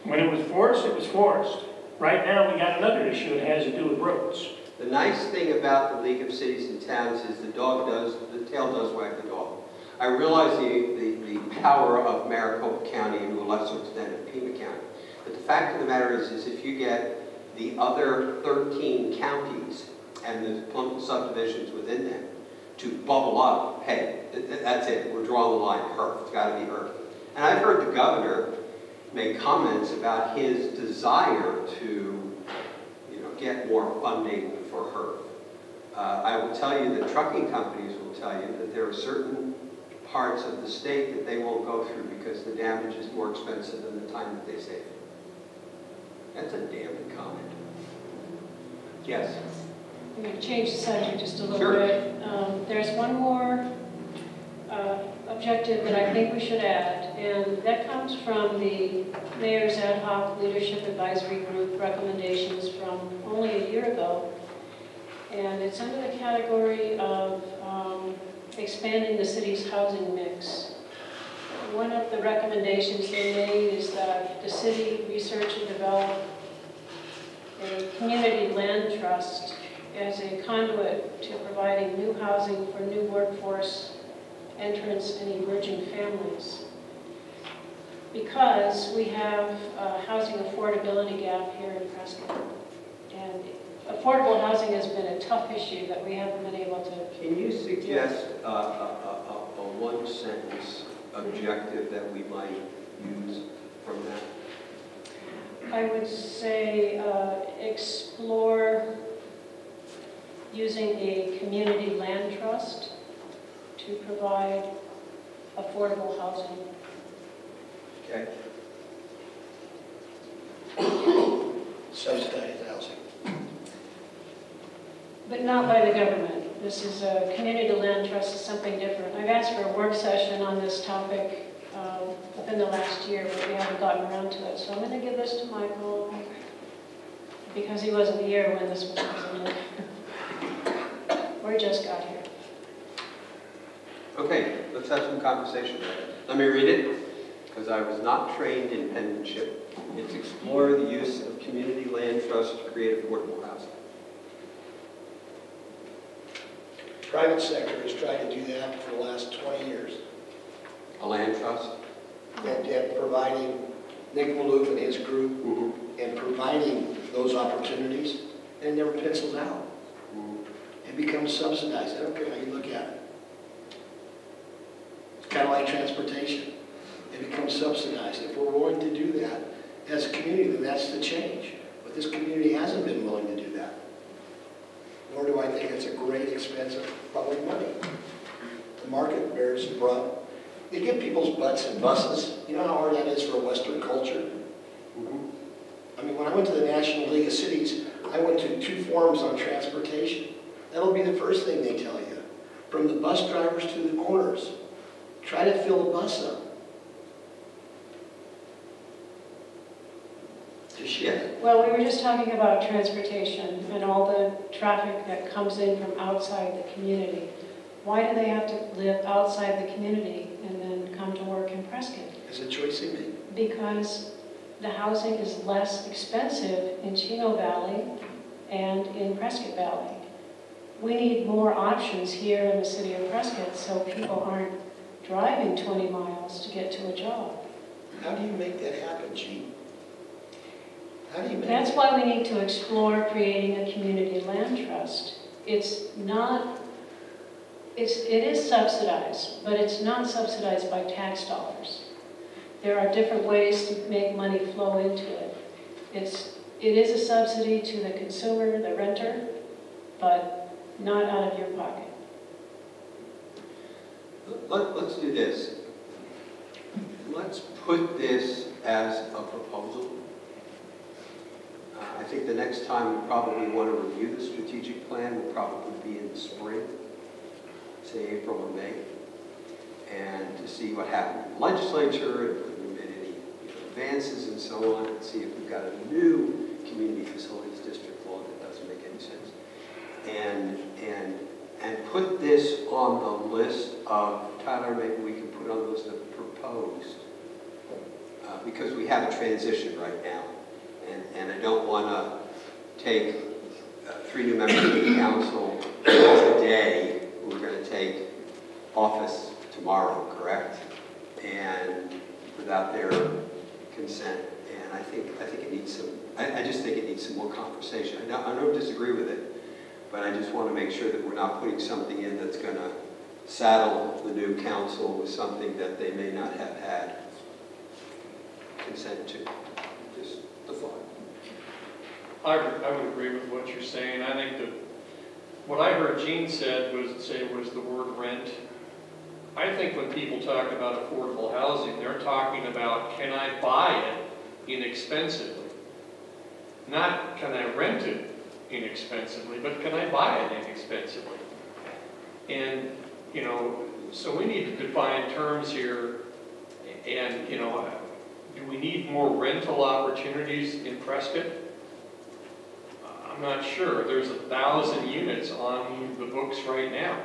When it was forest, it was forest. Right now, we got another issue that has to do with roads. The nice thing about the League of Cities and Towns is the tail does wag the dog. I realize the power of Maricopa County and to a lesser extent of Pima County. But the fact of the matter is if you get the other 13 counties and the political subdivisions within them to bubble up, hey, that's it, we're drawing the line at HERF, it's got to be HERF. And I've heard the governor make comments about his desire to get more funding for HERF. I will tell you that trucking companies will tell you that there are certain parts of the state that they won't go through because the damage is more expensive than the time that they save. That's a damn good comment. Yes? I'm going to change the subject just a little Sure. bit. There's one more objective that I think we should add, and that comes from the Mayor's Ad Hoc Leadership Advisory Group recommendations from only a year ago. And it's under the category of expanding the city's housing mix. One of the recommendations they made is that the city research and develop a community land trust as a conduit to providing new housing for new workforce entrants and emerging families. Because we have a housing affordability gap here in Prescott. And affordable housing has been a tough issue that we haven't been able to... Can you suggest a one-sentence objective that we might use from that? I would say explore using a community land trust to provide affordable housing. Okay. Subsidized housing. But not by the government. This is a community land trust is something different. I've asked for a work session on this topic within the last year, but we haven't gotten around to it. So I'm going to give this to Michael because he wasn't here when this was presented. Or just got here. Okay, let's have some conversation. Let me read it, because I was not trained in penmanship. It's explore the use of community land trust to create affordable housing. Private sector has tried to do that for the last 20 years. A land trust? And providing, Nick Maloof and his group, and providing those opportunities, and it never pencils out. It becomes subsidized. I don't care how you look at it. It's kind of like transportation. It becomes subsidized. If we're willing to do that as a community, then that's the change. But this community hasn't been willing to do that. Nor do I think it's a great expense of public money. The market bears the brunt They get people's butts in buses. You know how hard that is for a Western culture? I mean, when I went to the National League of Cities, I went to 2 forums on transportation. That'll be the first thing they tell you. From the bus drivers to the owners, try to fill the bus up. Well, we were just talking about transportation and all the traffic that comes in from outside the community. Why do they have to live outside the community and then come to work in Prescott? It's a choice they make. Because the housing is less expensive in Chino Valley and in Prescott Valley. We need more options here in the city of Prescott so people aren't driving 20 miles to get to a job. How do you make that happen, Gene? How do you make That's that? why we need to explore creating a community land trust. It is subsidized, but it's not subsidized by tax dollars. There are different ways to make money flow into it. It is a subsidy to the consumer, the renter, but not out of your pocket. Let's do this. Let's put this as a proposal. I think the next time we probably want to review the strategic plan will probably be in the spring, say April or May, and to see what happened in the legislature, and if there been any advances and so on, and see if we've got a new community facilities district law that doesn't make any sense. And put this on the list of, Tyler, maybe we can put on the list of proposed, because we have a transition right now. And I don't want to take 3 new members of the council today who are going to take office tomorrow, correct? And without their consent. And I think it needs some, I just think it needs some more conversation. I don't disagree with it, but I just want to make sure that we're not putting something in that's going to saddle the new council with something that they may not have had consent to. Just the thought. I would agree with what you're saying. I think that what I heard Gene said was the word rent. I think when people talk about affordable housing, they're talking about, can I buy it inexpensively? Not can I rent it inexpensively, but can I buy it inexpensively? And, so we need to define terms here. And, do we need more rental opportunities in Prescott? I'm not sure. There's 1,000 units on the books right now.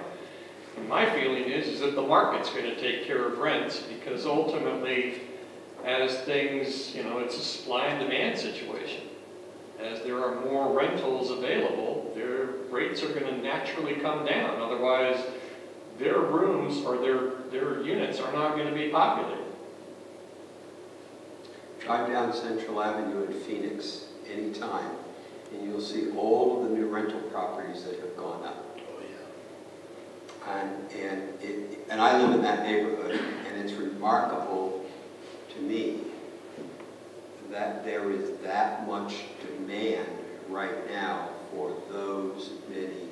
And my feeling is that the market's going to take care of rents, because ultimately, as things, it's a supply and demand situation. As there are more rentals available, their rates are going to naturally come down. Otherwise, their rooms or their units are not going to be populated. Drive down Central Avenue in Phoenix anytime, and you'll see all of the new rental properties that have gone up. And I live in that neighborhood, and it's remarkable to me that there is that much demand right now for those many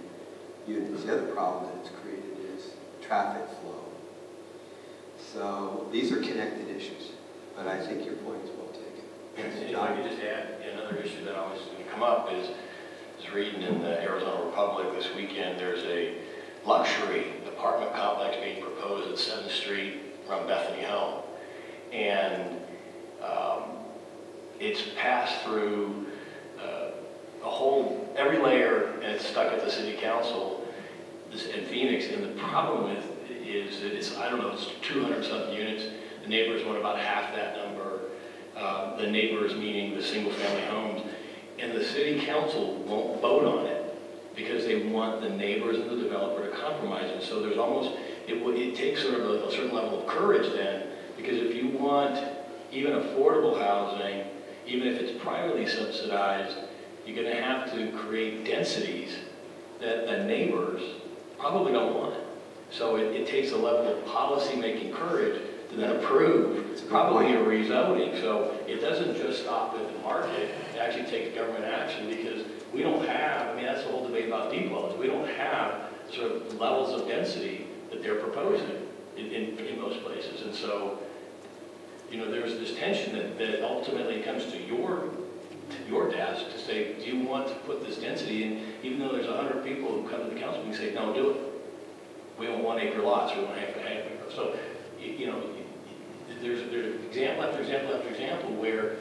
units. The other problem that it's created is traffic flow. So these are connected issues, but I think your point is well taken. And if I could just add, another issue that always going to come up is reading in the Arizona Republic this weekend, there's a luxury apartment complex being proposed at 7th Street around Bethany Home. And it's passed through every layer, and it's stuck at the city council in Phoenix. And the problem with it is that it's 200-something units. The neighbors want about half that number. The neighbors, meaning the single-family homes. And the city council won't vote on it because they want the neighbors and the developer to compromise it. So there's almost, it takes sort of a certain level of courage then, because if you want even affordable housing, even if it's privately subsidized, you're going to have to create densities that the neighbors probably don't want. So it takes a level of policy-making courage to then approve probably a rezoning. So it doesn't just stop at the market. It actually takes government action, because we don't have, that's the whole debate about depot, is we don't have sort of levels of density that they're proposing. in most places. And so, you know, there's this tension that ultimately comes to your desk to say, do you want to put this density in, even though there's 100 people who come to the council and say, no, do it. We want 1 acre lots, we want half acre. So, you know, there's example after example after example where,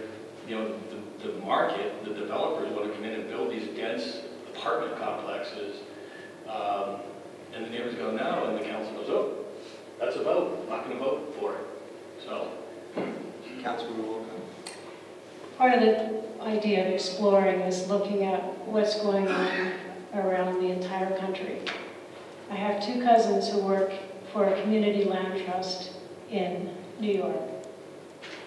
you know, the market, the developers want to come in and build these dense apartment complexes, and the neighbors go no, and the council goes, oh, that's a vote, I'm not going to vote for it. So, Councilman Walker. Part of the idea of exploring is looking at what's going on around the entire country. I have 2 cousins who work for a community land trust in New York.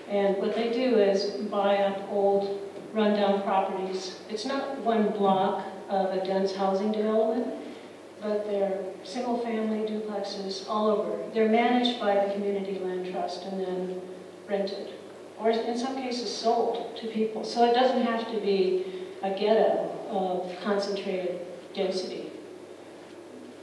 And what they do is buy up old rundown properties. It's not one block of a dense housing development, but they're single-family duplexes all over. They're managed by the community land trust and then rented, or in some cases sold to people. So it doesn't have to be a ghetto of concentrated density.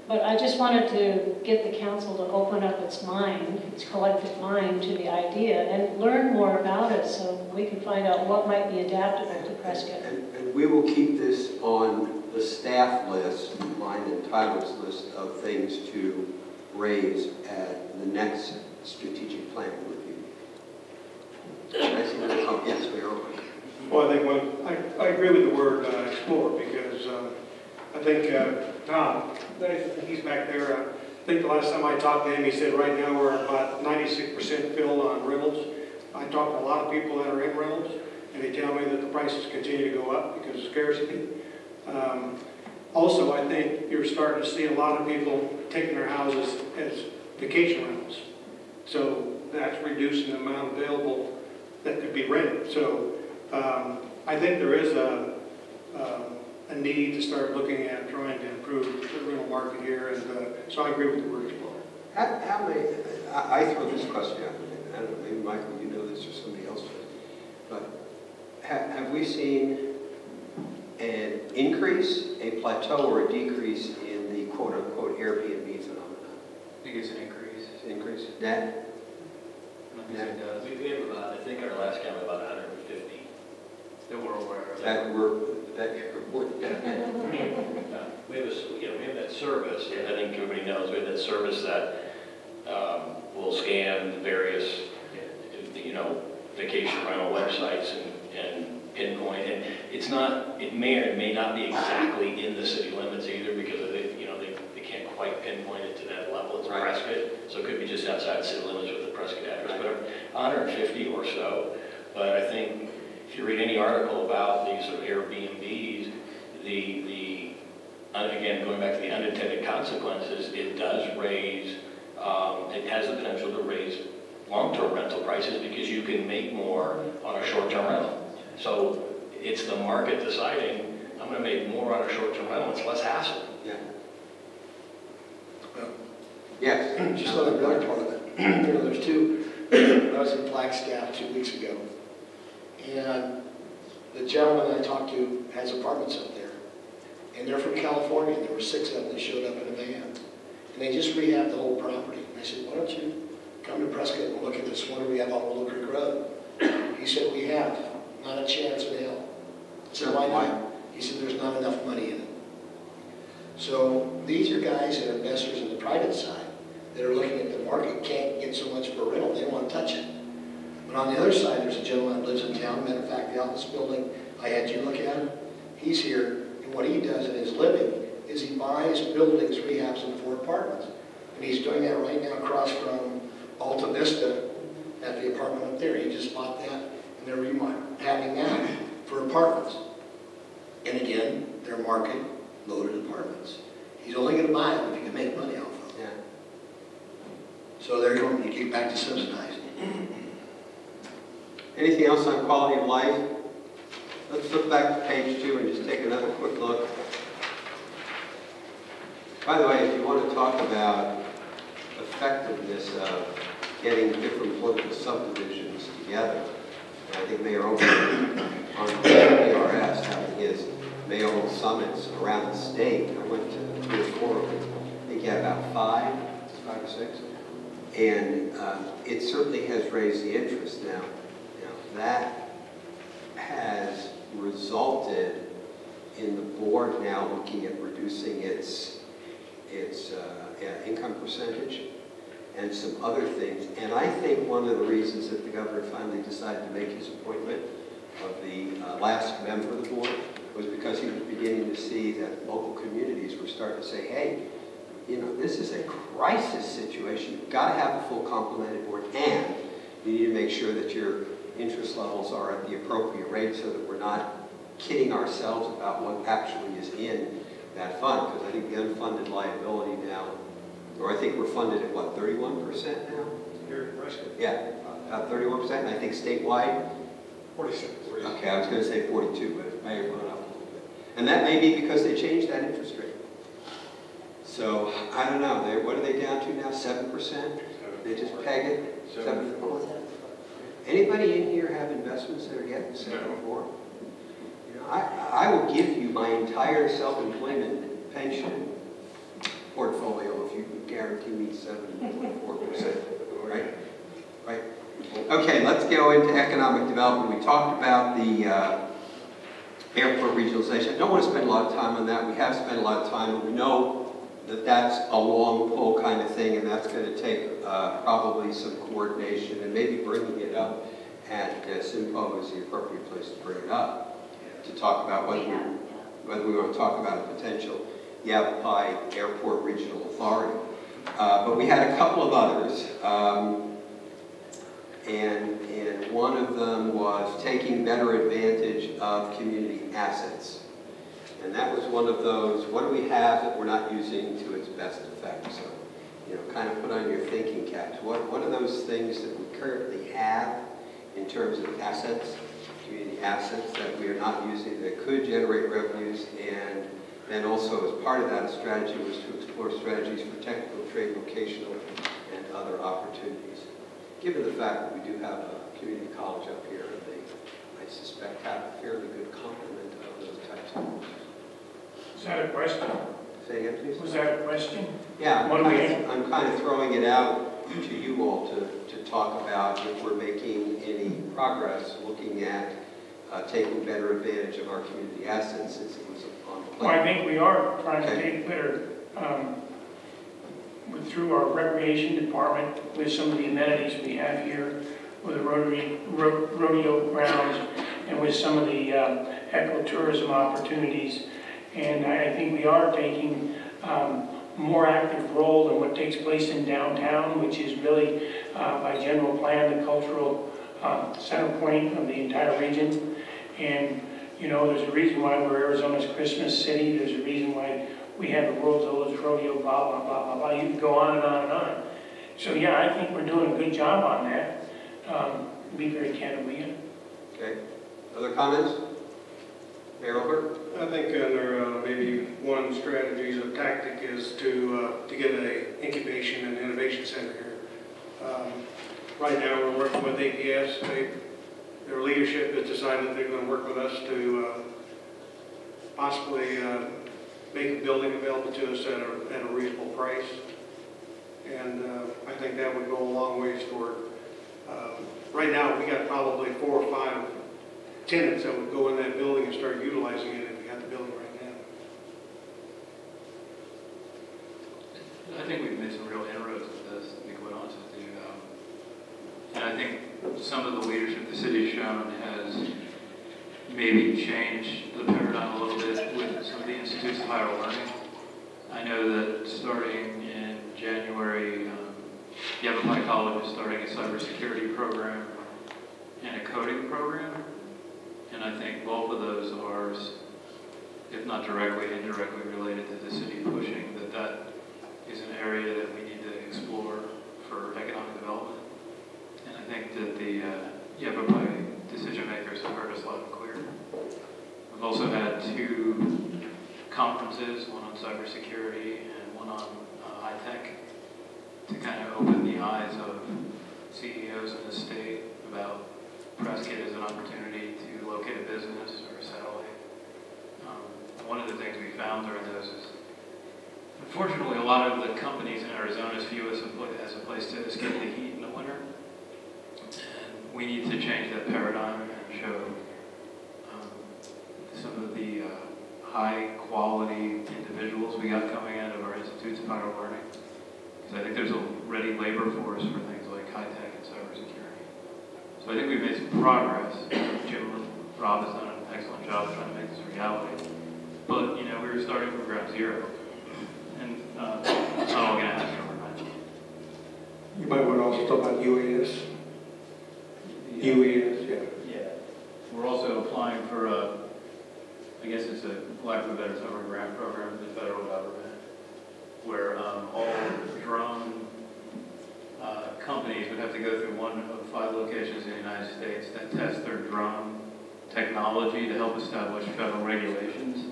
But I just wanted to get the council to open up its mind, its collective mind, to the idea and learn more about it so we can find out what might be adaptable to Prescott. And we will keep this on the staff list, mine and Tyler's list of things to raise at the next strategic plan review. Oh, yes, we are. Well, I think I agree with the word explore, because I think Tom, he's back there. I think the last time I talked to him, he said right now we're about 96% filled on rentals. I talked to a lot of people that are in rentals, and they tell me that the prices continue to go up because of scarcity. Also, I think you're starting to see a lot of people taking their houses as vacation rentals. So that's reducing the amount available that could be rented. So I think there is a need to start looking at trying to improve the rental market here, and so I agree with the word explore. How many, I throw this question out, I don't know, maybe Michael, you know this or somebody else does, but have we seen an increase, a plateau, or a decrease in the quote-unquote Airbnb phenomenon? I think it's an increase. Increase? Nat? we have about, I think our last count, about 150 that we're aware of. That you're We have that service, I think everybody knows, we have that service that will scan the various, you know, vacation rental websites and pinpoint. And it's not, it may or may not be exactly in the city limits either, because of they can't quite pinpoint it to that level. It's right. Prescott, so it could be just outside city limits with the Prescott address, but 150 or so. But I think if you read any article about these sort of Airbnbs, again, going back to the unintended consequences, it does raise, it has the potential to raise long-term rental prices because you can make more on a short-term rental. So it's the market deciding, I'm going to make more on a short-term rental, it's less hassle. Yeah. Yes. Just on the other part of it, you know, there's 2, I was in Flagstaff 2 weeks ago, and the gentleman I talked to has apartments up there, and they're from California, and there were 6 of them that showed up in a van, and they just rehabbed the whole property. And I said, why don't you come to Prescott and look at this one we have on Willow Creek Road? He said, we have, not a chance in hell. I said, why not? He said, there's not enough money in it. So these are guys that are investors in the private side that are looking at the market, can't get so much for a rental, they don't want to touch it. But on the other side, there's a gentleman that lives in town. Matter of fact, the office building, I had you look at him. He's here, and what he does in his living is he buys buildings, rehabs them for apartments. And he's doing that right now across from Alta Vista at the apartment up there. He just bought that, and they're rehabbing that for apartments. And again, they're market-loaded apartments. He's only going to buy them if he can make money off of them. Yeah. So they're going to get back to subsidizing. Anything else on quality of life? Let's flip back to page 2 and just take another quick look. By the way, if you want to talk about effectiveness of getting different political subdivisions together, I think Mayor Oakland on PRS having his mayoral summits around the state. I went to 3 or 4 of them. I think he had about 5 or 6. And it certainly has raised the interest now. That has resulted in the board now looking at reducing its income percentage and some other things. And I think one of the reasons that the governor finally decided to make his appointment of the last member of the board was because he was beginning to see that local communities were starting to say, hey, this is a crisis situation. You've got to have a full complemented board, and you need to make sure that your interest levels are at the appropriate rate so that we're not kidding ourselves about what actually is in that fund. Because I think the unfunded liability now, or I think we're funded at what, 31% now? Here in Prescott. Yeah, about 31%, and I think statewide? 46. Okay, I was going to say 42, but it may have gone up a little bit. And that may be because they changed that interest rate. So, I don't know, what are they down to now, 7%? They just peg it? 7.4? Anybody in here have investments that are getting 7.4? I will give you my entire self-employment pension portfolio if you can guarantee me 7.4%, right? Right. Okay, let's go into economic development. We talked about the airport regionalization. I don't want to spend a lot of time on that. We have spent a lot of time, and we know that that's a long pull kind of thing, and that's going to take probably some coordination, and maybe bringing it up at Simpo is the appropriate place to bring it up, to talk about whether we want to talk about a potential Yavapai Airport Regional Authority. But we had a couple of others, and one of them was taking better advantage of community assets. And that was one of those, what do we have that we're not using to its best effect? So, kind of put on your thinking caps. What are those things that we currently have in terms of assets, community assets, that we are not using that could generate revenues? And then also, as part of that, a strategy was to explore strategies for technical, trade, vocational, and other opportunities. Given the fact that we do have a community college up here, and they, I suspect, have a fairly good complement of those types of courses. Is that a question? Say again, please. Was that a question? Yeah, What do we have? I'm kind of throwing it out to you all to talk about if we're making any progress looking at taking better advantage of our community assets since it was on the plate. Well, I think we are trying to take better, through our recreation department, with some of the amenities we have here, with the rodeo grounds, and with some of the ecotourism opportunities. And I think we are taking more active role in what takes place in downtown, which is really, by general plan, the cultural center point of the entire region. And, there's a reason why we're Arizona's Christmas city. There's a reason why we have the world's oldest rodeo, blah, blah, blah, blah, blah. You can go on and on and on. So, yeah, I think we're doing a good job on that. Be very candid with you. Okay. Other comments? Mayor Albert? I think under maybe one strategy or tactic is to get an incubation and innovation center here. Right now we're working with APS. Their leadership has decided they're going to work with us to possibly make a building available to us at a reasonable price. And I think that would go a long ways toward, right now we got probably 4 or 5 tenants that would go in that building and start utilizing it if we had the building right now. I think we've made some real inroads with this, to be quite honest with you. And I think some of the leadership the city has shown has maybe changed the paradigm a little bit with some of the institutes of higher learning. I know that starting in January, Yavapai College is starting a cybersecurity program and a coding program. And I think both of those are, if not directly, indirectly related to the city pushing that is an area that we need to explore for economic development. And I think that the Yavapai decision makers have heard us loud and clear. We've also had 2 conferences, one on cybersecurity and one on high tech, to kind of open the eyes of CEOs in the state about Prescott as an opportunity to locate a business or a satellite. One of the things we found during those is Unfortunately, a lot of the companies in Arizona view us as a place to escape the heat in the winter. And we need to change that paradigm and show some of the high-quality individuals we got coming out of our institutes of higher learning. Because I think there's a ready labor force for things like high-tech and cybersecurity. So I think we've made some progress. Jim Rob has done an excellent job trying to make this a reality. But, you know, we were starting from ground zero. And it's not all going to happen overnight. You might want to also talk about UAS. UAS, yeah. Yeah. We're also applying for I guess it's a lack of a better summer grant program for the federal government, where all drone companies would have to go through one of 5 locations in the United States that test their drone technology to help establish federal regulations.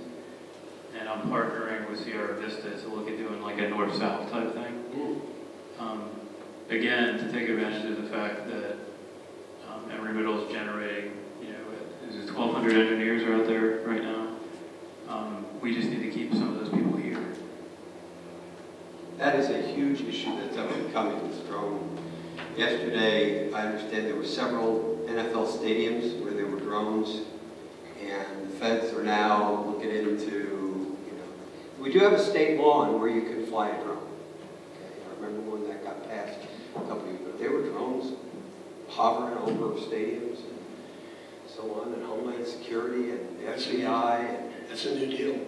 And I'm partnering with Sierra Vista to look at doing like a north-south type thing. Again, to take advantage of the fact that Embry-Riddle is generating, you know, is it 1,200 engineers are out there right now? We just need to keep some of those people here. That is a huge issue that's up and coming with drone. Yesterday, I understand there were several NFL stadiums where there were drones, and the feds are now looking into, you know, we do have a state law on where you can fly a drone. Okay, I remember when that got passed a couple of years ago. There were drones hovering over stadiums and so on, and Homeland Security and the FBI. That's a new deal.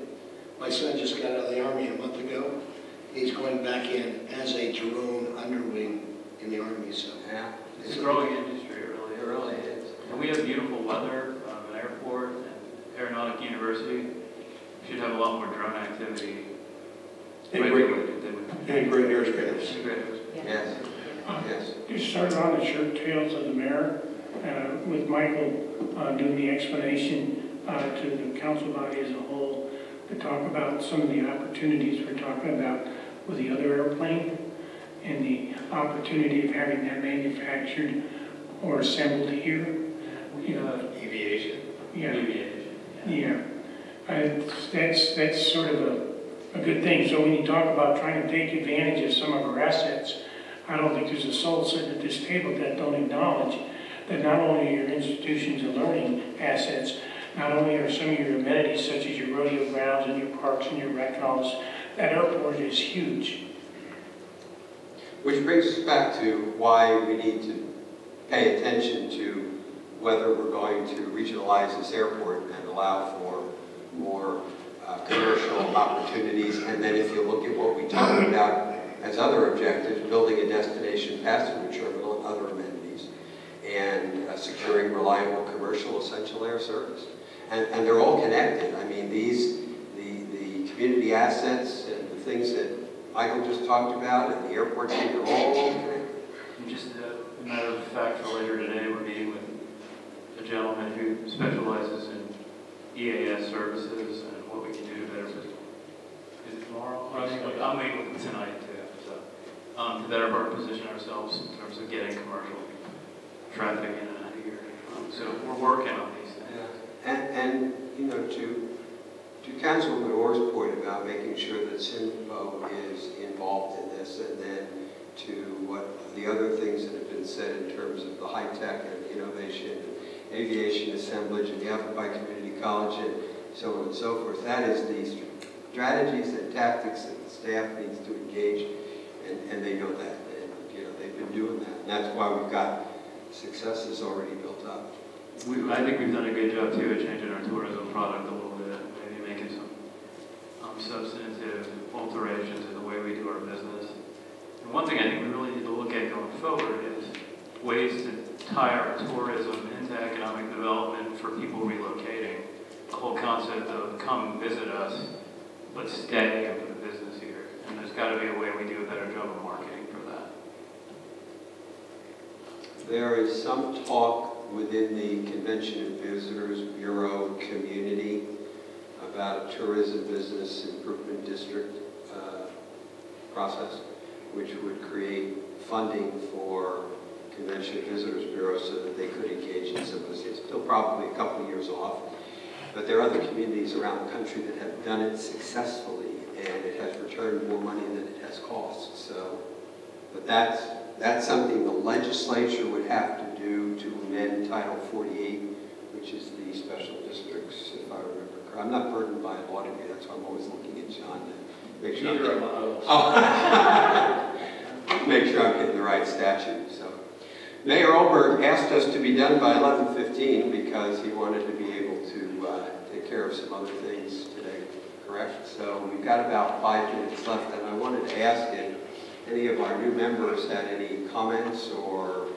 My son just got out of the Army a month ago. He's going back in as a drone underwing in the Army, so. Yeah. It's a growing industry, It really is. And we have beautiful weather, an airport, and Aeronautic University. We should have a lot more drone activity. And great airspace. Yes. Yes. You started on the shirt tails of the mayor with Michael doing the explanation to the council body as a whole to talk about some of the opportunities we're talking about with the other airplane and the opportunity of having that manufactured or assembled here. You know, Aviation. yeah, Aviation. yeah. That's sort of a good thing. So when you talk about trying to take advantage of some of our assets, I don't think there's a soul sitting at this table that don't acknowledge that not only are your institutions of learning assets, not only are some of your amenities such as your rodeo grounds and your parks and your rec and all this, that airport is huge. Which brings us back to why we need to pay attention to whether we're going to regionalize this airport and allow for more commercial opportunities. And then if you look at what we talked about as other objectives, building a destination passenger terminal and other amenities, and securing reliable commercial essential air service. And they're all connected. I mean, the community assets and the things that Michael just talked about and the airport thing, they're all connected. And just a matter of fact, for later today, we're meeting with a gentleman who specializes in EAS services and what we can do to better. Is it tomorrow? I'm meeting with him tonight too. So to better position ourselves in terms of getting commercial traffic in and out of here. So we're working on these things. Yeah. And you know, to Councilwoman Orr's point about making sure that SINFO is involved in this, and then to what the other things that have been said in terms of the high-tech and innovation, and aviation assemblage, and the Appleby Community College, and so on and so forth. That is the strategies and tactics that the staff needs to engage, and they know that. And you know, they've been doing that. And that's why we've got successes already built up. I think we've done a good job too at changing our tourism product a little bit, maybe making some substantive alterations in the way we do our business. And one thing I think we really need to look at going forward is ways to tie our tourism into economic development for people relocating. The whole concept of come visit us, but stay and put a business here. And there's got to be a way we do a better job of marketing for that. There is some talk within the Convention and Visitors Bureau community about a tourism business improvement district process, which would create funding for Convention and Visitors Bureau so that they could engage in some of this. It's still probably a couple of years off, but there are other communities around the country that have done it successfully, and it has returned more money than it has cost. So, but that's something the legislature would have to do to amend Title 48, which is the special districts, if I remember correctly. I'm not burdened by a law degree, that's why I'm always looking at John to make sure Neither am I. make sure I'm getting the right statute. So, Mayor Olberg asked us to be done by 11:15 because he wanted to be able to take care of some other things today, correct? So we've got about 5 minutes left, and I wanted to ask if any of our new members had any comments or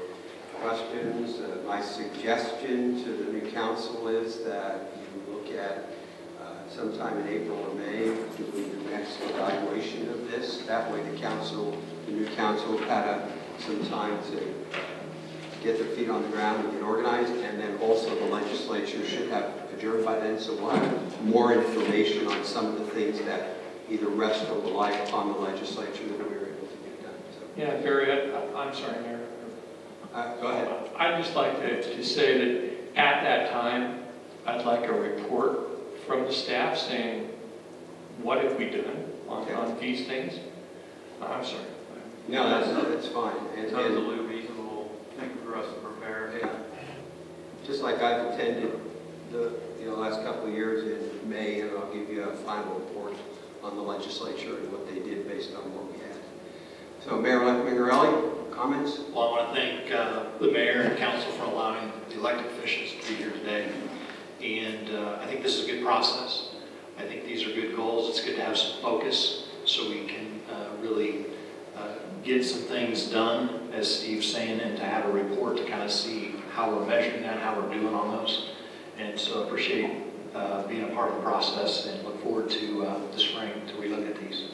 questions. My suggestion to the new council is that you look at sometime in April or May, doing the next evaluation of this. That way the new council had some time to get their feet on the ground and get organized, and then also the legislature should have adjourned by then, so we'll have more information on some of the things that either rest or rely upon the legislature that we were able to get done. So. Yeah, Barry, I'm sorry, Mayor. Go ahead. I'd just like to say that at that time, I'd like a report from the staff saying, what have we done on these things? I'm sorry. No, that's fine. And Absolutely reasonable thing for us to prepare. Yeah. Just like I've attended the last couple of years in May, and I'll give you a final report on the legislature and what they did based on what we had. So, Mayor-elect Mingarelli, comments? Well, I want to thank the mayor and council for allowing the elected officials to be here today. And I think this is a good process. I think these are good goals. It's good to have some focus so we can really get some things done, as Steve's saying, and to have a report to kind of see how we're measuring that, how we're doing on those. And so I appreciate being a part of the process and look forward to the spring to relook at these.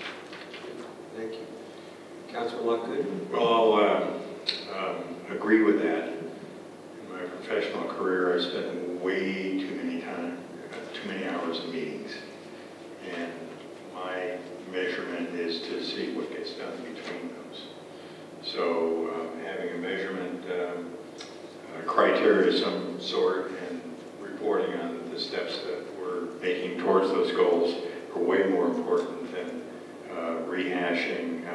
Thank you. Councilman Lockwood? Well, I'll agree with that. In my professional career, I spent way too many hours in meetings. And my measurement is to see what gets done between those. So having a measurement criteria of some sort and reporting on the steps that we're making towards those goals are way more important than rehashing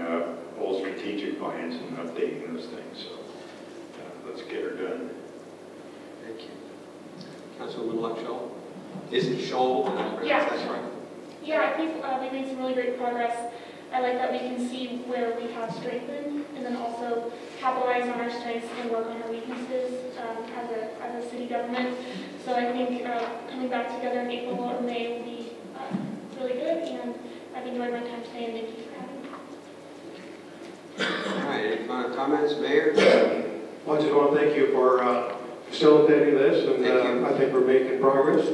old strategic plans and updating those things. So let's get her done. Thank you. Councilwoman Scholl? Is it Scholl? Yeah. That's right. Yeah, I think we made some really great progress. I like that we can see where we have strengthened and then also capitalize on our strengths and work on our weaknesses as a city government. So I think coming back together in April or May will be really good, and I've enjoyed my time today, and thank you for having me. All right, any final comments, Mayor? Well, I just want to thank you for facilitating this, and I think we're making progress.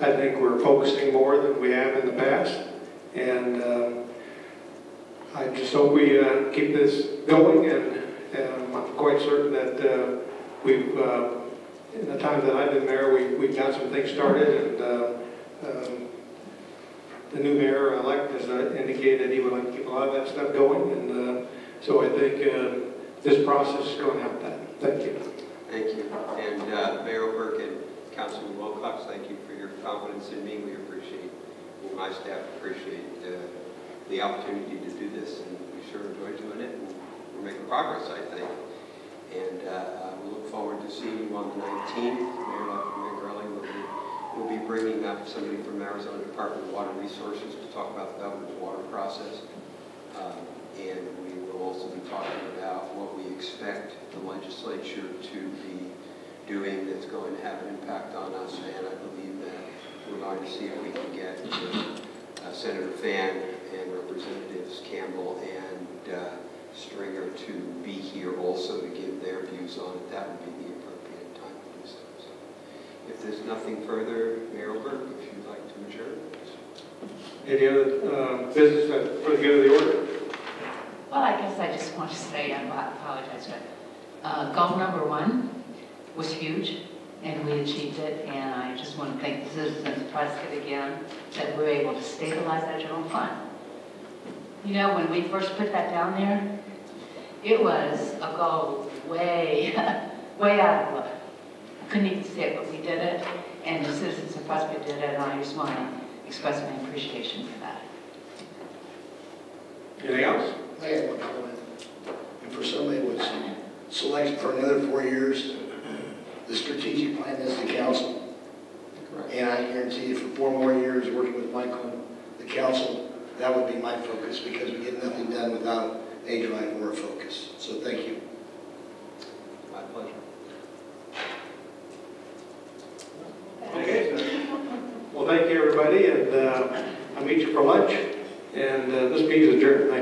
I think we're focusing more than we have in the past, and I just hope we keep this going, and I'm quite certain that we've, in the time that I've been mayor, we've got some things started, and the new mayor-elect has indicated he would like to keep a lot of that stuff going, and so I think this process is going to help that. Thank you. Thank you. And Mayor Oberg and Councilman Wilcox, thank you for your confidence in me. We appreciate, my staff appreciate the opportunity to do this, and we sure enjoy doing it, and we're making progress, I think. And we look forward to seeing you on the 19th. Mayor Mingarelli will be bringing up somebody from Arizona Department of Water Resources to talk about the governor's water process. And we will also be talking about what we expect the legislature to be doing that's going to have an impact on us. And I believe that we're going to see if we can get Senator Fan and Representatives Campbell and Stringer to be here also to give their views on it. That would be the appropriate time to do so. So if there's nothing further, Mayor Oberg, if you'd like to adjourn. Any other business for the good of the order? Well, I guess I just want to say, I apologize, but goal number 1 was huge, and we achieved it, and I just want to thank the citizens of Prescott again that we were able to stabilize that general fund. You know, when we first put that down there, it was a goal way, way out of love. I couldn't even see it, but we did it, and the citizens of Prescott did it, and I just want to express my appreciation for that. Anything else? I have one comment. And for somebody who was selected for another 4 years, the strategic plan is the council. And I guarantee you for 4 more years working with Michael and the council, that would be my focus because we get nothing done without a drive or a focus. So thank you. My pleasure. Okay. Well, thank you, everybody, and I'll meet you for lunch. And this meeting is adjourned. Thank you.